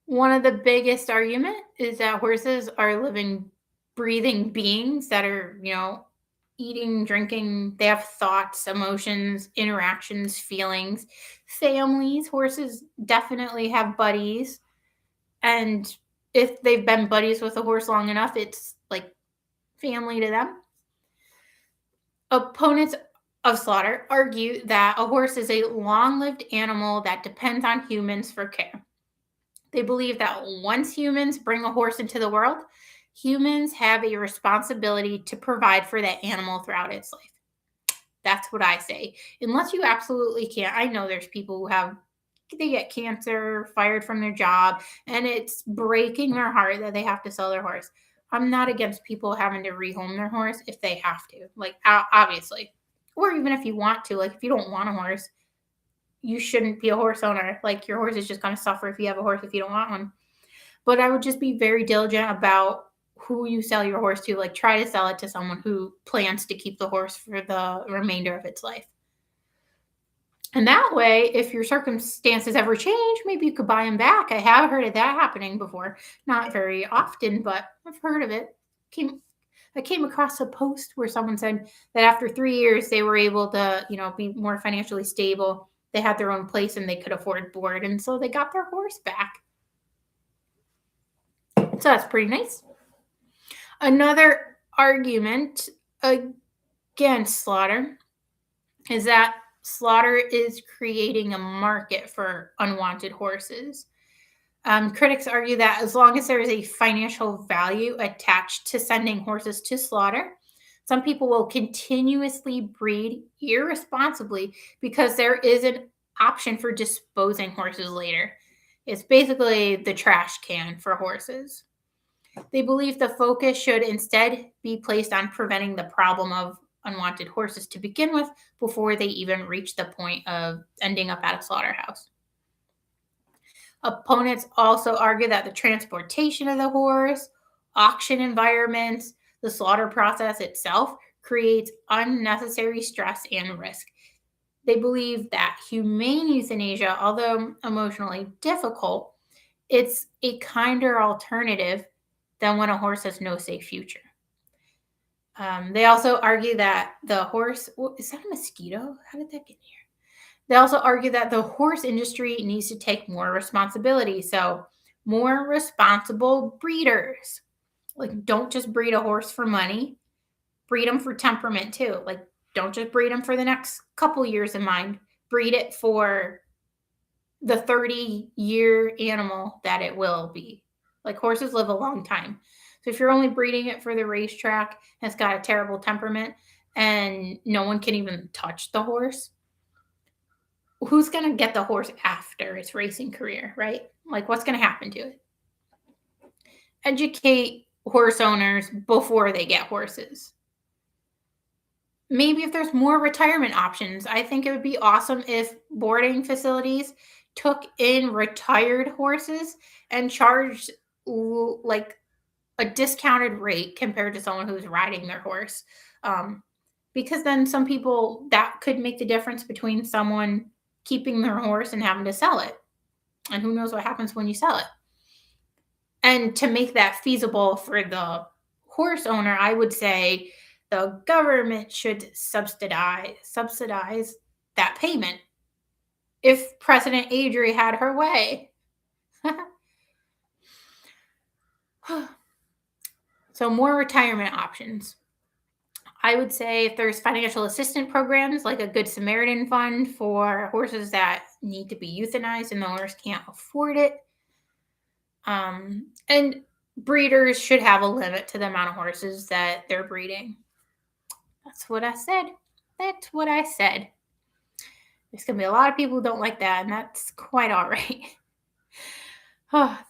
One of the biggest argument is that horses are living, breathing beings that are, eating, drinking. They have thoughts, emotions, interactions, feelings, families. Horses definitely have buddies. And if they've been buddies with a horse long enough, it's like family to them. Opponents of slaughter argue that a horse is a long-lived animal that depends on humans for care. They believe that once humans bring a horse into the world, humans have a responsibility to provide for that animal throughout its life. That's what I say. Unless you absolutely can't. I know there's people who they get cancer, fired from their job, and it's breaking their heart that they have to sell their horse. I'm not against people having to rehome their horse if they have to, like, obviously. Or even if you want to, like, if you don't want a horse, you shouldn't be a horse owner. Like, your horse is just going to suffer if you have a horse if you don't want one. But I would just be very diligent about who you sell your horse to. Like, try to sell it to someone who plans to keep the horse for the remainder of its life. And that way, if your circumstances ever change, maybe you could buy them back. I have heard of that happening before. Not very often, but I've heard of it. I came across a post where someone said that after 3 years, they were able to, be more financially stable. They had their own place and they could afford board. And so they got their horse back. So that's pretty nice. Another argument against slaughter is that slaughter is creating a market for unwanted horses. Critics argue that as long as there is a financial value attached to sending horses to slaughter, some people will continuously breed irresponsibly because there is an option for disposing horses later. It's basically the trash can for horses. They believe the focus should instead be placed on preventing the problem of unwanted horses to begin with before they even reach the point of ending up at a slaughterhouse. Opponents also argue that the transportation of the horse, auction environments, the slaughter process itself creates unnecessary stress and risk. They believe that humane euthanasia, although emotionally difficult, it's a kinder alternative than when a horse has no safe future. They also argue that the horse, is that a mosquito? How did that get here? They also argue that the horse industry needs to take more responsibility. So, more responsible breeders. Like, don't just breed a horse for money, breed them for temperament too. Like, don't just breed them for the next couple years in mind, breed it for the 30-year animal that it will be. Like, horses live a long time. So, if you're only breeding it for the racetrack and it's got a terrible temperament and no one can even touch the horse, who's going to get the horse after its racing career, right? Like, what's going to happen to it? Educate horse owners before they get horses. Maybe if there's more retirement options, I think it would be awesome if boarding facilities took in retired horses and charged like a discounted rate compared to someone who's riding their horse. Because then some people, that could make the difference between someone keeping their horse and having to sell it. And who knows what happens when you sell it. And to make that feasible for the horse owner, I would say the government should subsidize that payment if President Adri had her way. So more retirement options. I would say if there's financial assistance programs like a Good Samaritan Fund for horses that need to be euthanized and the owners can't afford it. And breeders should have a limit to the amount of horses that they're breeding. That's what I said. That's what I said. There's going to be a lot of people who don't like that, and that's quite all right.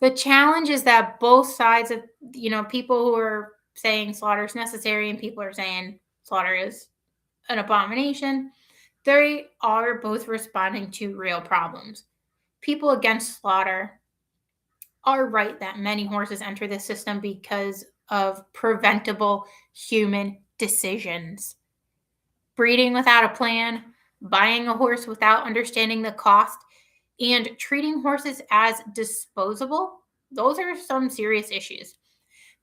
The challenge is that both sides of, people who are saying slaughter is necessary and people are saying slaughter is an abomination, they are both responding to real problems. People against slaughter are right that many horses enter the system because of preventable human decisions. Breeding without a plan, buying a horse without understanding the cost, and treating horses as disposable, those are some serious issues.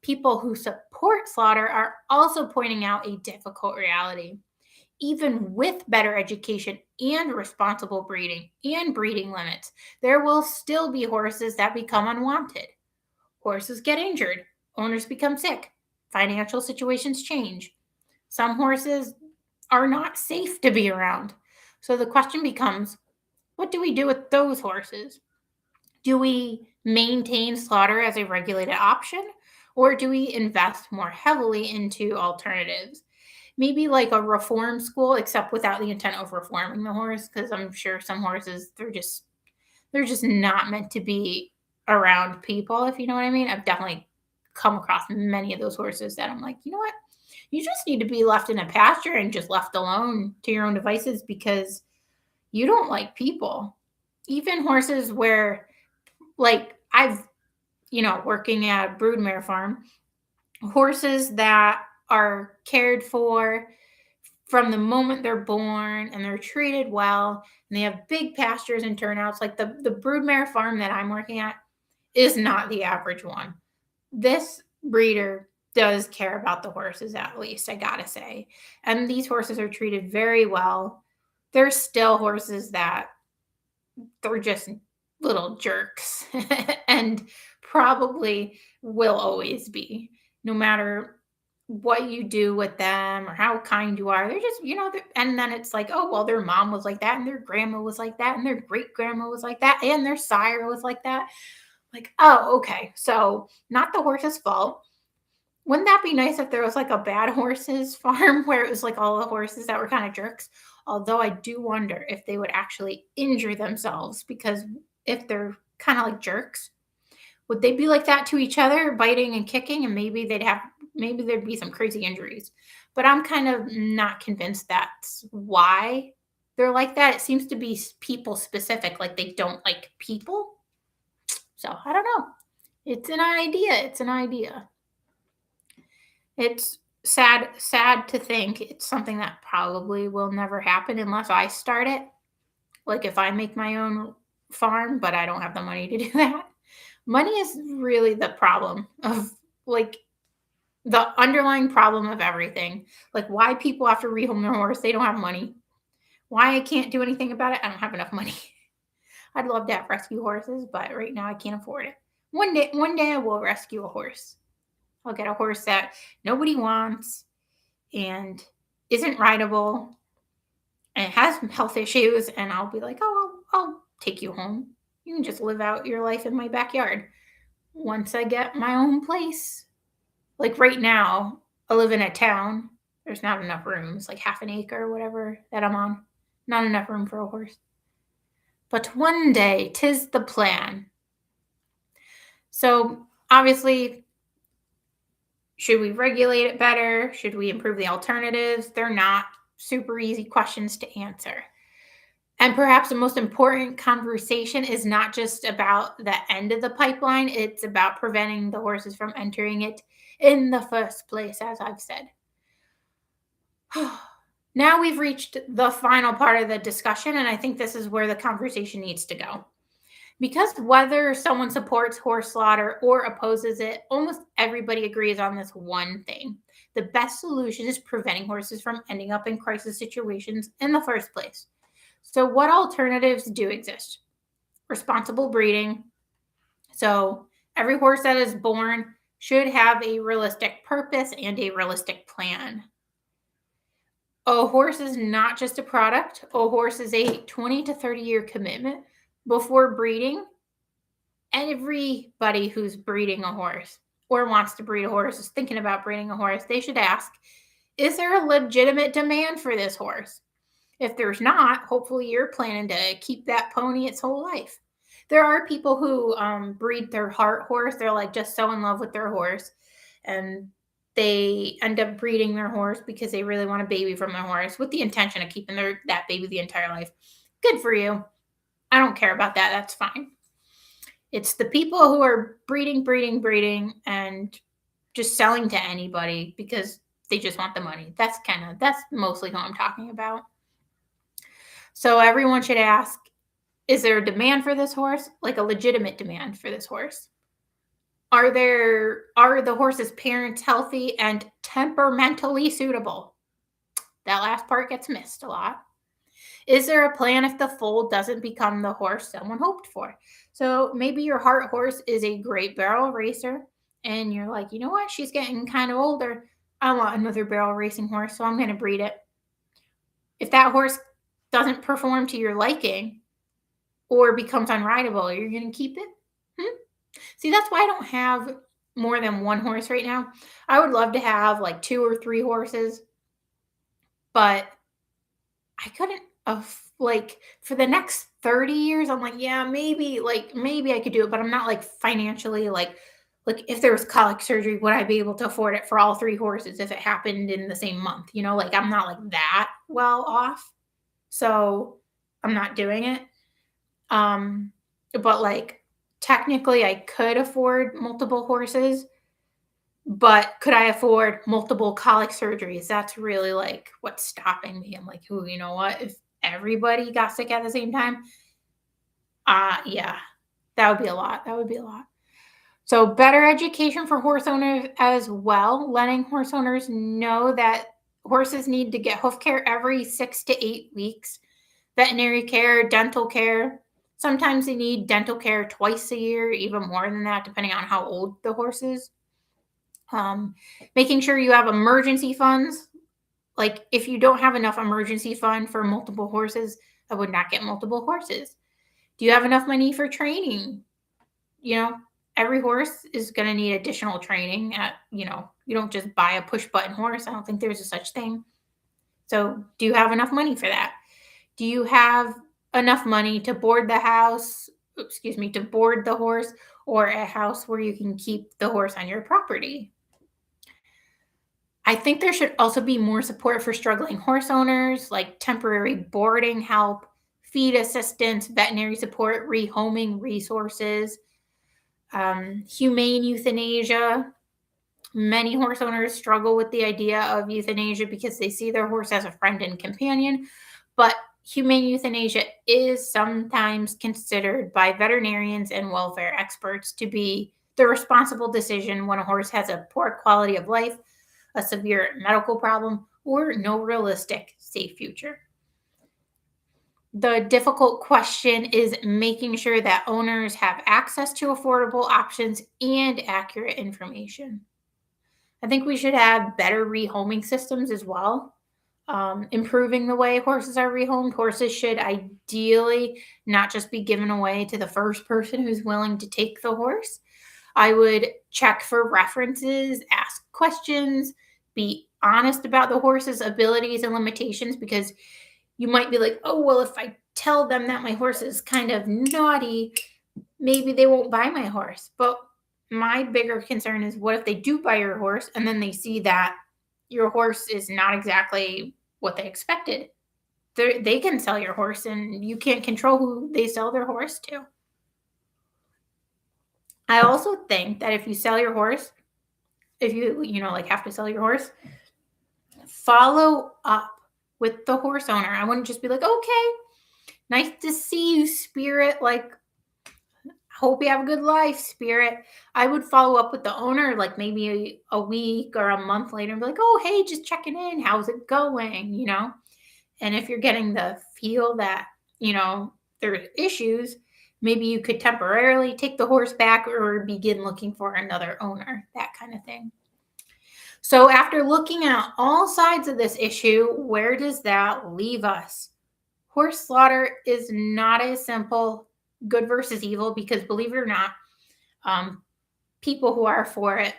People who support slaughter are also pointing out a difficult reality. Even with better education and responsible breeding and breeding limits, there will still be horses that become unwanted. Horses get injured, owners become sick, financial situations change. Some horses are not safe to be around. So the question becomes, what do we do with those horses? Do we maintain slaughter as a regulated option, or do we invest more heavily into alternatives? Maybe like a reform school, except without the intent of reforming the horse, because I'm sure some horses, they're just not meant to be around people, if you know what I mean. I've definitely come across many of those horses that I'm like, you know what? You just need to be left in a pasture and just left alone to your own devices because you don't like people. Even horses where, like, I've, working at a broodmare farm, horses that are cared for from the moment they're born and they're treated well and they have big pastures and turnouts. Like the broodmare farm that I'm working at is not the average one. This breeder does care about the horses, at least, I gotta say. And these horses are treated very well. There's still horses that they're just little jerks and probably will always be, no matter what you do with them or how kind you are. They're just, and then it's like, oh, well, their mom was like that, and their grandma was like that, and their great grandma was like that, and their sire was like that. Like, oh, okay. So, not the horse's fault. Wouldn't that be nice if there was like a bad horses farm where it was like all the horses that were kind of jerks? Although I do wonder if they would actually injure themselves, because if they're kind of like jerks, would they be like that to each other, biting and kicking? And maybe there'd be some crazy injuries. But I'm kind of not convinced that's why they're like that. It seems to be people specific, like they don't like people. So I don't know. It's an idea. It's an idea. It's sad to think it's something that probably will never happen unless I start it. Like if I make my own farm, but I don't have the money to do that. Money is really the problem of, like, the underlying problem of everything. Like why people have to rehome their horse, they don't have money. Why I can't do anything about it, I don't have enough money. I'd love to have rescue horses, but right now I can't afford it. One day I will rescue a horse. I'll get a horse that nobody wants and isn't rideable and has health issues, and I'll be like, oh, I'll take you home. You can just live out your life in my backyard. Once I get my own place, like right now, I live in a town. There's not enough room. It's like half an acre or whatever that I'm on. Not enough room for a horse. But one day, 'tis the plan. So obviously, should we regulate it better? Should we improve the alternatives? They're not super easy questions to answer. And perhaps the most important conversation is not just about the end of the pipeline, it's about preventing the horses from entering it in the first place, as I've said. Now we've reached the final part of the discussion, and I think this is where the conversation needs to go. Because whether someone supports horse slaughter or opposes it, almost everybody agrees on this one thing. The best solution is preventing horses from ending up in crisis situations in the first place. So, what alternatives do exist? Responsible breeding. So, every horse that is born should have a realistic purpose and a realistic plan. A horse is not just a product, a horse is a 20 to 30-year commitment. Before breeding, everybody who's breeding a horse or wants to breed a horse, is thinking about breeding a horse, they should ask, is there a legitimate demand for this horse? If there's not, hopefully you're planning to keep that pony its whole life. There are people who breed their heart horse. They're like just so in love with their horse, and they end up breeding their horse because they really want a baby from their horse with the intention of keeping that baby the entire life. Good for you. I don't care about that. That's fine. It's the people who are breeding, and just selling to anybody because they just want the money. That's mostly who I'm talking about. So everyone should ask, is there a demand for this horse? Like a legitimate demand for this horse? Are the horse's parents healthy and temperamentally suitable? That last part gets missed a lot. Is there a plan if the foal doesn't become the horse someone hoped for? So maybe your heart horse is a great barrel racer, and you're like, you know what? She's getting kind of older. I want another barrel racing horse, so I'm going to breed it. If that horse doesn't perform to your liking or becomes unrideable, you're going to keep it? See, that's why I don't have more than one horse right now. I would love to have like 2 or 3 horses, but I couldn't like for the next 30 years. I'm like, yeah, maybe I could do it, but I'm not like financially like if there was colic surgery, would I be able to afford it for all 3 horses if it happened in the same month? Like I'm not like that well off. So I'm not doing it. But like technically I could afford multiple horses, But could I afford multiple colic surgeries? That's really like what's stopping me. I'm like, "Ooh, you know what? If everybody got sick at the same time, yeah, that would be a lot. That would be a lot." So better education for horse owners as well, letting horse owners know that horses need to get hoof care every 6 to 8 weeks, veterinary care, dental care. Sometimes they need dental care twice a year, even more than that, depending on how old the horse is. Um, Making sure you have emergency funds. Like if you don't have enough emergency fund for multiple horses, I would not get multiple horses. Do you have enough money for training? You know, every horse is going to need additional training. You don't just buy a push button horse. I don't think there's a such thing. So, do you have enough money for that? Do you have enough money to board the house? Excuse me, to board the horse, or a house where you can keep the horse on your property? I think there should also be more support for struggling horse owners, like temporary boarding help, feed assistance, veterinary support, rehoming resources, humane euthanasia. Many horse owners struggle with the idea of euthanasia because they see their horse as a friend and companion, but humane euthanasia is sometimes considered by veterinarians and welfare experts to be the responsible decision when a horse has a poor quality of life, a severe medical problem, or no realistic safe future. The difficult question is making sure that owners have access to affordable options and accurate information. I think we should have better rehoming systems as well. Improving the way horses are rehomed. Horses should ideally not just be given away to the first person who's willing to take the horse. I would check for references, ask questions, be honest about the horse's abilities and limitations, because you might be like, oh, well, if I tell them that my horse is kind of naughty, maybe they won't buy my horse. But my bigger concern is, what if they do buy your horse and then they see that your horse is not exactly what they expected? They can sell your horse and you can't control who they sell their horse to. I also think that if you sell your horse, if like have to sell your horse, follow up with the horse owner. I wouldn't just be like, okay, nice to see you, Spirit. Like, hope you have a good life, Spirit. I would follow up with the owner, like maybe a week or a month later, and be like, oh, hey, just checking in. How's it going? And if you're getting the feel that, there are issues, maybe you could temporarily take the horse back or begin looking for another owner, that kind of thing. So, after looking at all sides of this issue, where does that leave us? Horse slaughter is not as simple good versus evil, because believe it or not, people who are for it,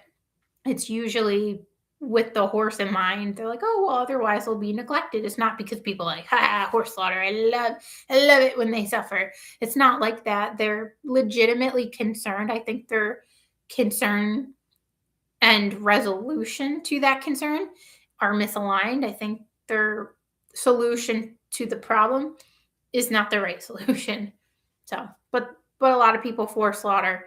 it's usually with the horse in mind. They're like, oh, well, otherwise they'll be neglected. It's not because people are like, ha, horse slaughter. I love it when they suffer. It's not like that. They're legitimately concerned. I think their concern and resolution to that concern are misaligned. I think their solution to the problem is not the right solution. So, but a lot of people for slaughter,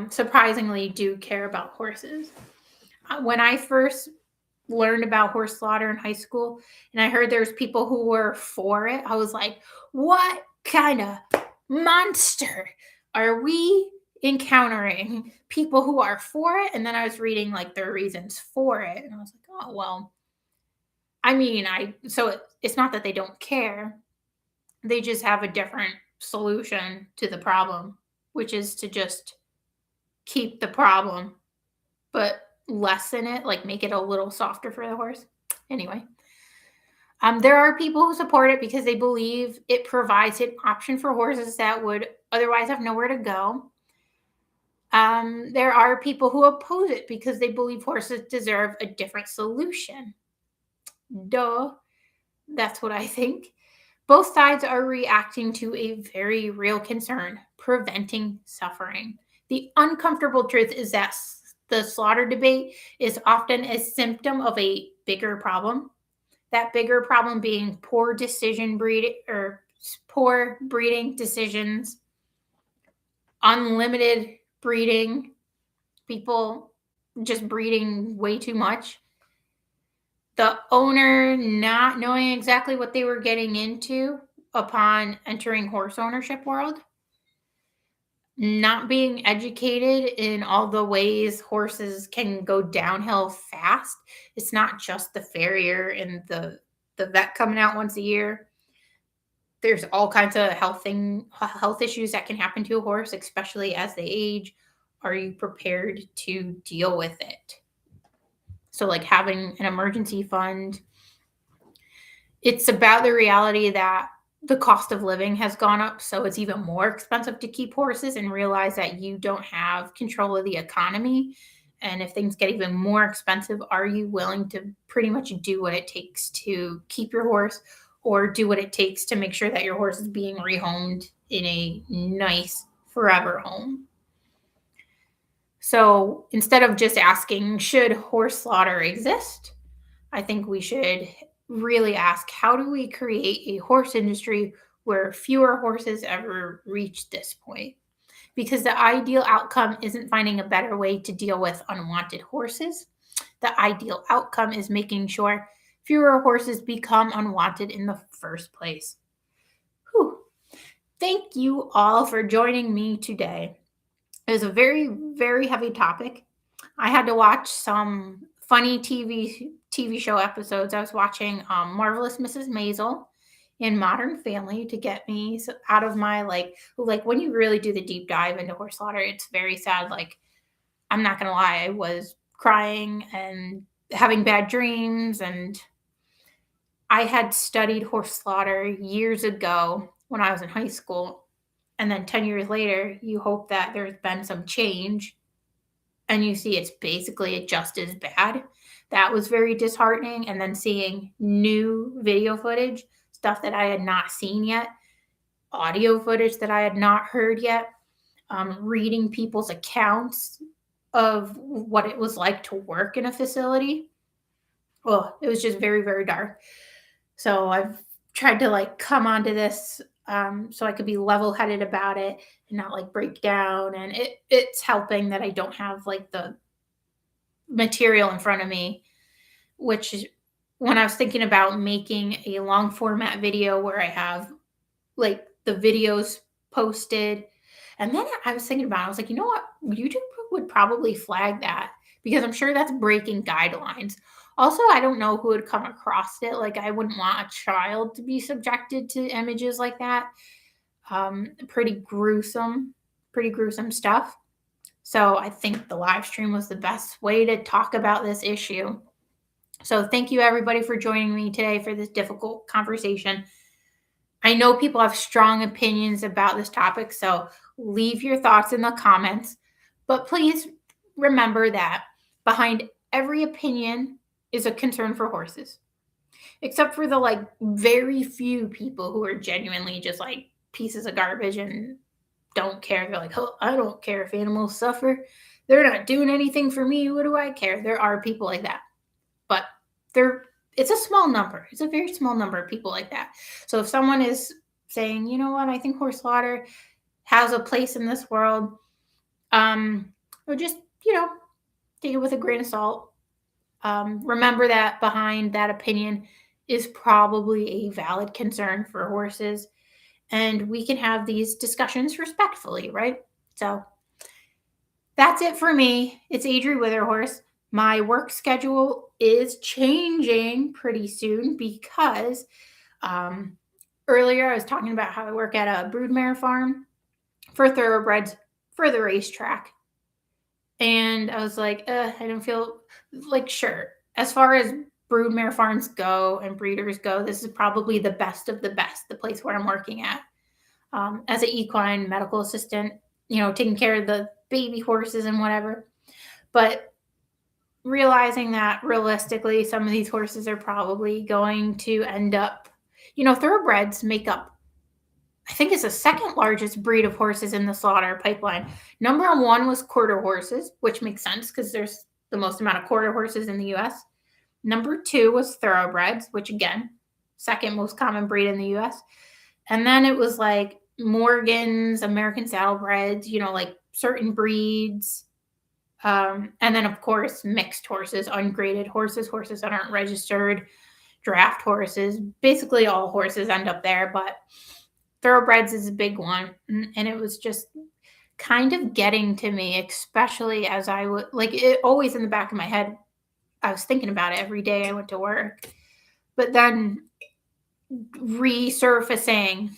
surprisingly, do care about horses. When I first learned about horse slaughter in high school, and I heard there's people who were for it, I was like, what kind of monster are we encountering? People who are for it? And then I was reading like their reasons for it, and I was like, oh well. I mean, it's not that they don't care. They just have a different solution to the problem, which is to just keep the problem, but lessen it, like make it a little softer for the horse. Anyway, there are people who support it because they believe it provides an option for horses that would otherwise have nowhere to go. There are people who oppose it because they believe horses deserve a different solution. Duh. That's what I think. Both sides are reacting to a very real concern: preventing suffering. The uncomfortable truth is that the slaughter debate is often a symptom of a bigger problem. That bigger problem being poor breeding decisions, unlimited breeding, people just breeding way too much. The owner not knowing exactly what they were getting into upon entering horse ownership world, not being educated in all the ways horses can go downhill fast. It's not just the farrier and the vet coming out once a year. There's all kinds of health issues that can happen to a horse, especially as they age. Are you prepared to deal with it? So, like having an emergency fund, it's about the reality that the cost of living has gone up. So, it's even more expensive to keep horses, and realize that you don't have control of the economy. And if things get even more expensive, are you willing to pretty much do what it takes to keep your horse, or do what it takes to make sure that your horse is being rehomed in a nice forever home? So instead of just asking, should horse slaughter exist? I think we should really ask, how do we create a horse industry where fewer horses ever reach this point? Because the ideal outcome isn't finding a better way to deal with unwanted horses. The ideal outcome is making sure fewer horses become unwanted in the first place. Whew. Thank you all for joining me today. It was a very, very heavy topic. I had to watch some funny TV show episodes. I was watching Marvelous Mrs. Maisel in Modern Family to get me out of my like when you really do the deep dive into horse slaughter, it's very sad. Like, I'm not gonna lie, I was crying and having bad dreams, and I had studied horse slaughter years ago when I was in high school, and then 10 years later, you hope that there's been some change, and you see it's basically just as bad. That was very disheartening. And then seeing new video footage, stuff that I had not seen yet, audio footage that I had not heard yet, reading people's accounts of what it was like to work in a facility. Well, it was just very, very dark. So I've tried to like come onto this so I could be level headed about it and not like break down. And it's helping that I don't have like the material in front of me, which is when I was thinking about making a long format video where I have like the videos posted. And then I was thinking about it, I was like, you know what? YouTube would probably flag that because I'm sure that's breaking guidelines. Also, I don't know who would come across it. Like, I wouldn't want a child to be subjected to images like that. Pretty gruesome stuff. So I think the live stream was the best way to talk about this issue. So thank you everybody for joining me today for this difficult conversation. I know people have strong opinions about this topic, so leave your thoughts in the comments. But please remember that behind every opinion is a concern for horses. Except for the like very few people who are genuinely just like pieces of garbage and don't care. They're like, oh, I don't care if animals suffer. They're not doing anything for me. What do I care? There are people like that. But it's a small number. It's a very small number of people like that. So if someone is saying, you know what, I think horse slaughter has a place in this world, or just, take it with a grain of salt. Remember that behind that opinion is probably a valid concern for horses. And we can have these discussions respectfully, right? So that's it for me. It's Adri Witherhorse. My work schedule is changing pretty soon because earlier I was talking about how I work at a broodmare farm for thoroughbreds for the racetrack. And I was like, I don't feel like, sure. As far as broodmare farms go and breeders go, this is probably the best of the best, the place where I'm working at. As an equine medical assistant, taking care of the baby horses and whatever. But realizing that realistically, some of these horses are probably going to end up, thoroughbreds make up, I think it's the second largest breed of horses in the slaughter pipeline. Number one was quarter horses, which makes sense because there's the most amount of quarter horses in the US. Number two was thoroughbreds, which again, second most common breed in the US. And then it was like Morgans, American saddlebreds, like certain breeds, And then, of course, mixed horses, ungraded horses, horses that aren't registered, draft horses. Basically, all horses end up there, but thoroughbreds is a big one. And it was just kind of getting to me, especially as I would like it always in the back of my head. I was thinking about it every day I went to work. But then resurfacing,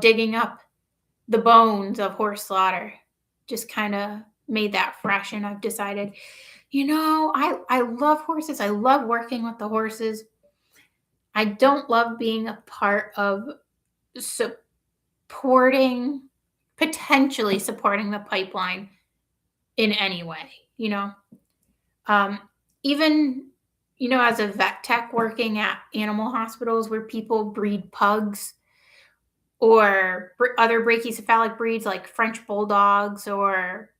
digging up the bones of horse slaughter just kind of made that fresh. And I've decided, I love horses. I love working with the horses. I don't love being a part of potentially supporting the pipeline in any way, even, as a vet tech working at animal hospitals where people breed pugs or other brachycephalic breeds like French bulldogs or,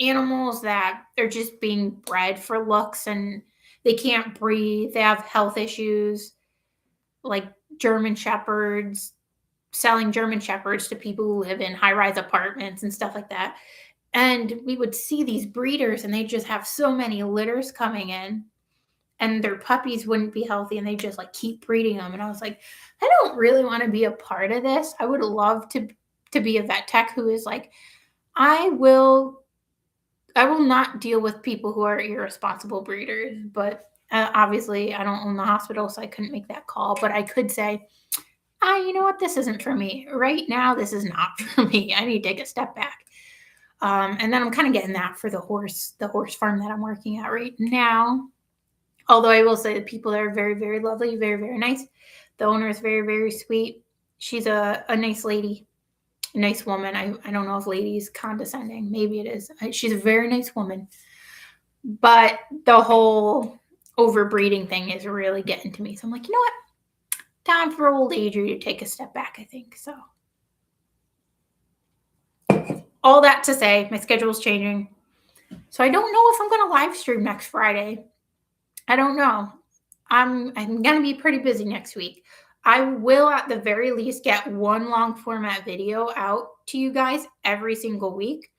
animals that are just being bred for looks and they can't breathe. They have health issues like German shepherds, selling German shepherds to people who live in high-rise apartments and stuff like that. And we would see these breeders and they just have so many litters coming in and their puppies wouldn't be healthy and they just like keep breeding them. And I was like, I don't really want to be a part of this. I would love to be a vet tech who is like, I will not deal with people who are irresponsible breeders, but obviously I don't own the hospital, so I couldn't make that call. But I could say, you know what, this isn't for me. Right now, this is not for me. I need to take a step back. And then I'm kind of getting that for the horse farm that I'm working at right now. Although I will say the people there are very, very lovely, very, very nice. The owner is very, very sweet. She's a nice lady. Nice woman. I don't know if lady is condescending. Maybe it is. She's a very nice woman. But the whole overbreeding thing is really getting to me. So I'm like, you know what? Time for old Adri to take a step back, I think. So all that to say, my schedule is changing. So I don't know if I'm going to live stream next Friday. I don't know. I'm going to be pretty busy next week. I will at the very least get one long format video out to you guys every single week.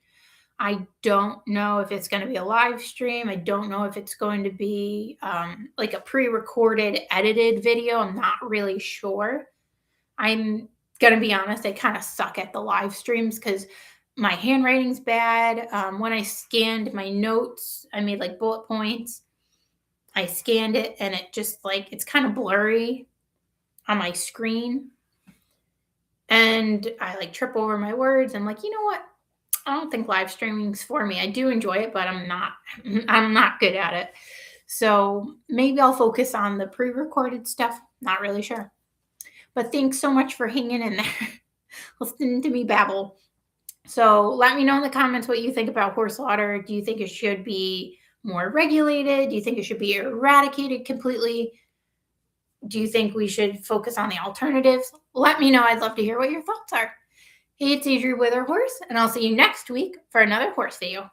I don't know if it's going to be a live stream. I don't know if it's going to be like a pre-recorded, edited video. I'm not really sure. I'm going to be honest, I kind of suck at the live streams because my handwriting's bad. When I scanned my notes, I made like bullet points. I scanned it and it just like, it's kind of blurry on my screen. And I like trip over my words. I'm like, you know what? I don't think live streaming's for me. I do enjoy it, but I'm not good at it. So maybe I'll focus on the pre-recorded stuff. Not really sure. But thanks so much for hanging in there, listening to me babble. So let me know in the comments what you think about horse slaughter. Do you think it should be more regulated? Do you think it should be eradicated completely? Do you think we should focus on the alternatives? Let me know. I'd love to hear what your thoughts are. Hey, it's Adri with her horse, and I'll see you next week for another horse video.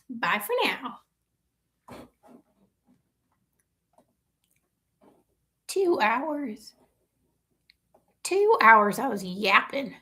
Bye for now. 2 hours. 2 hours I was yapping.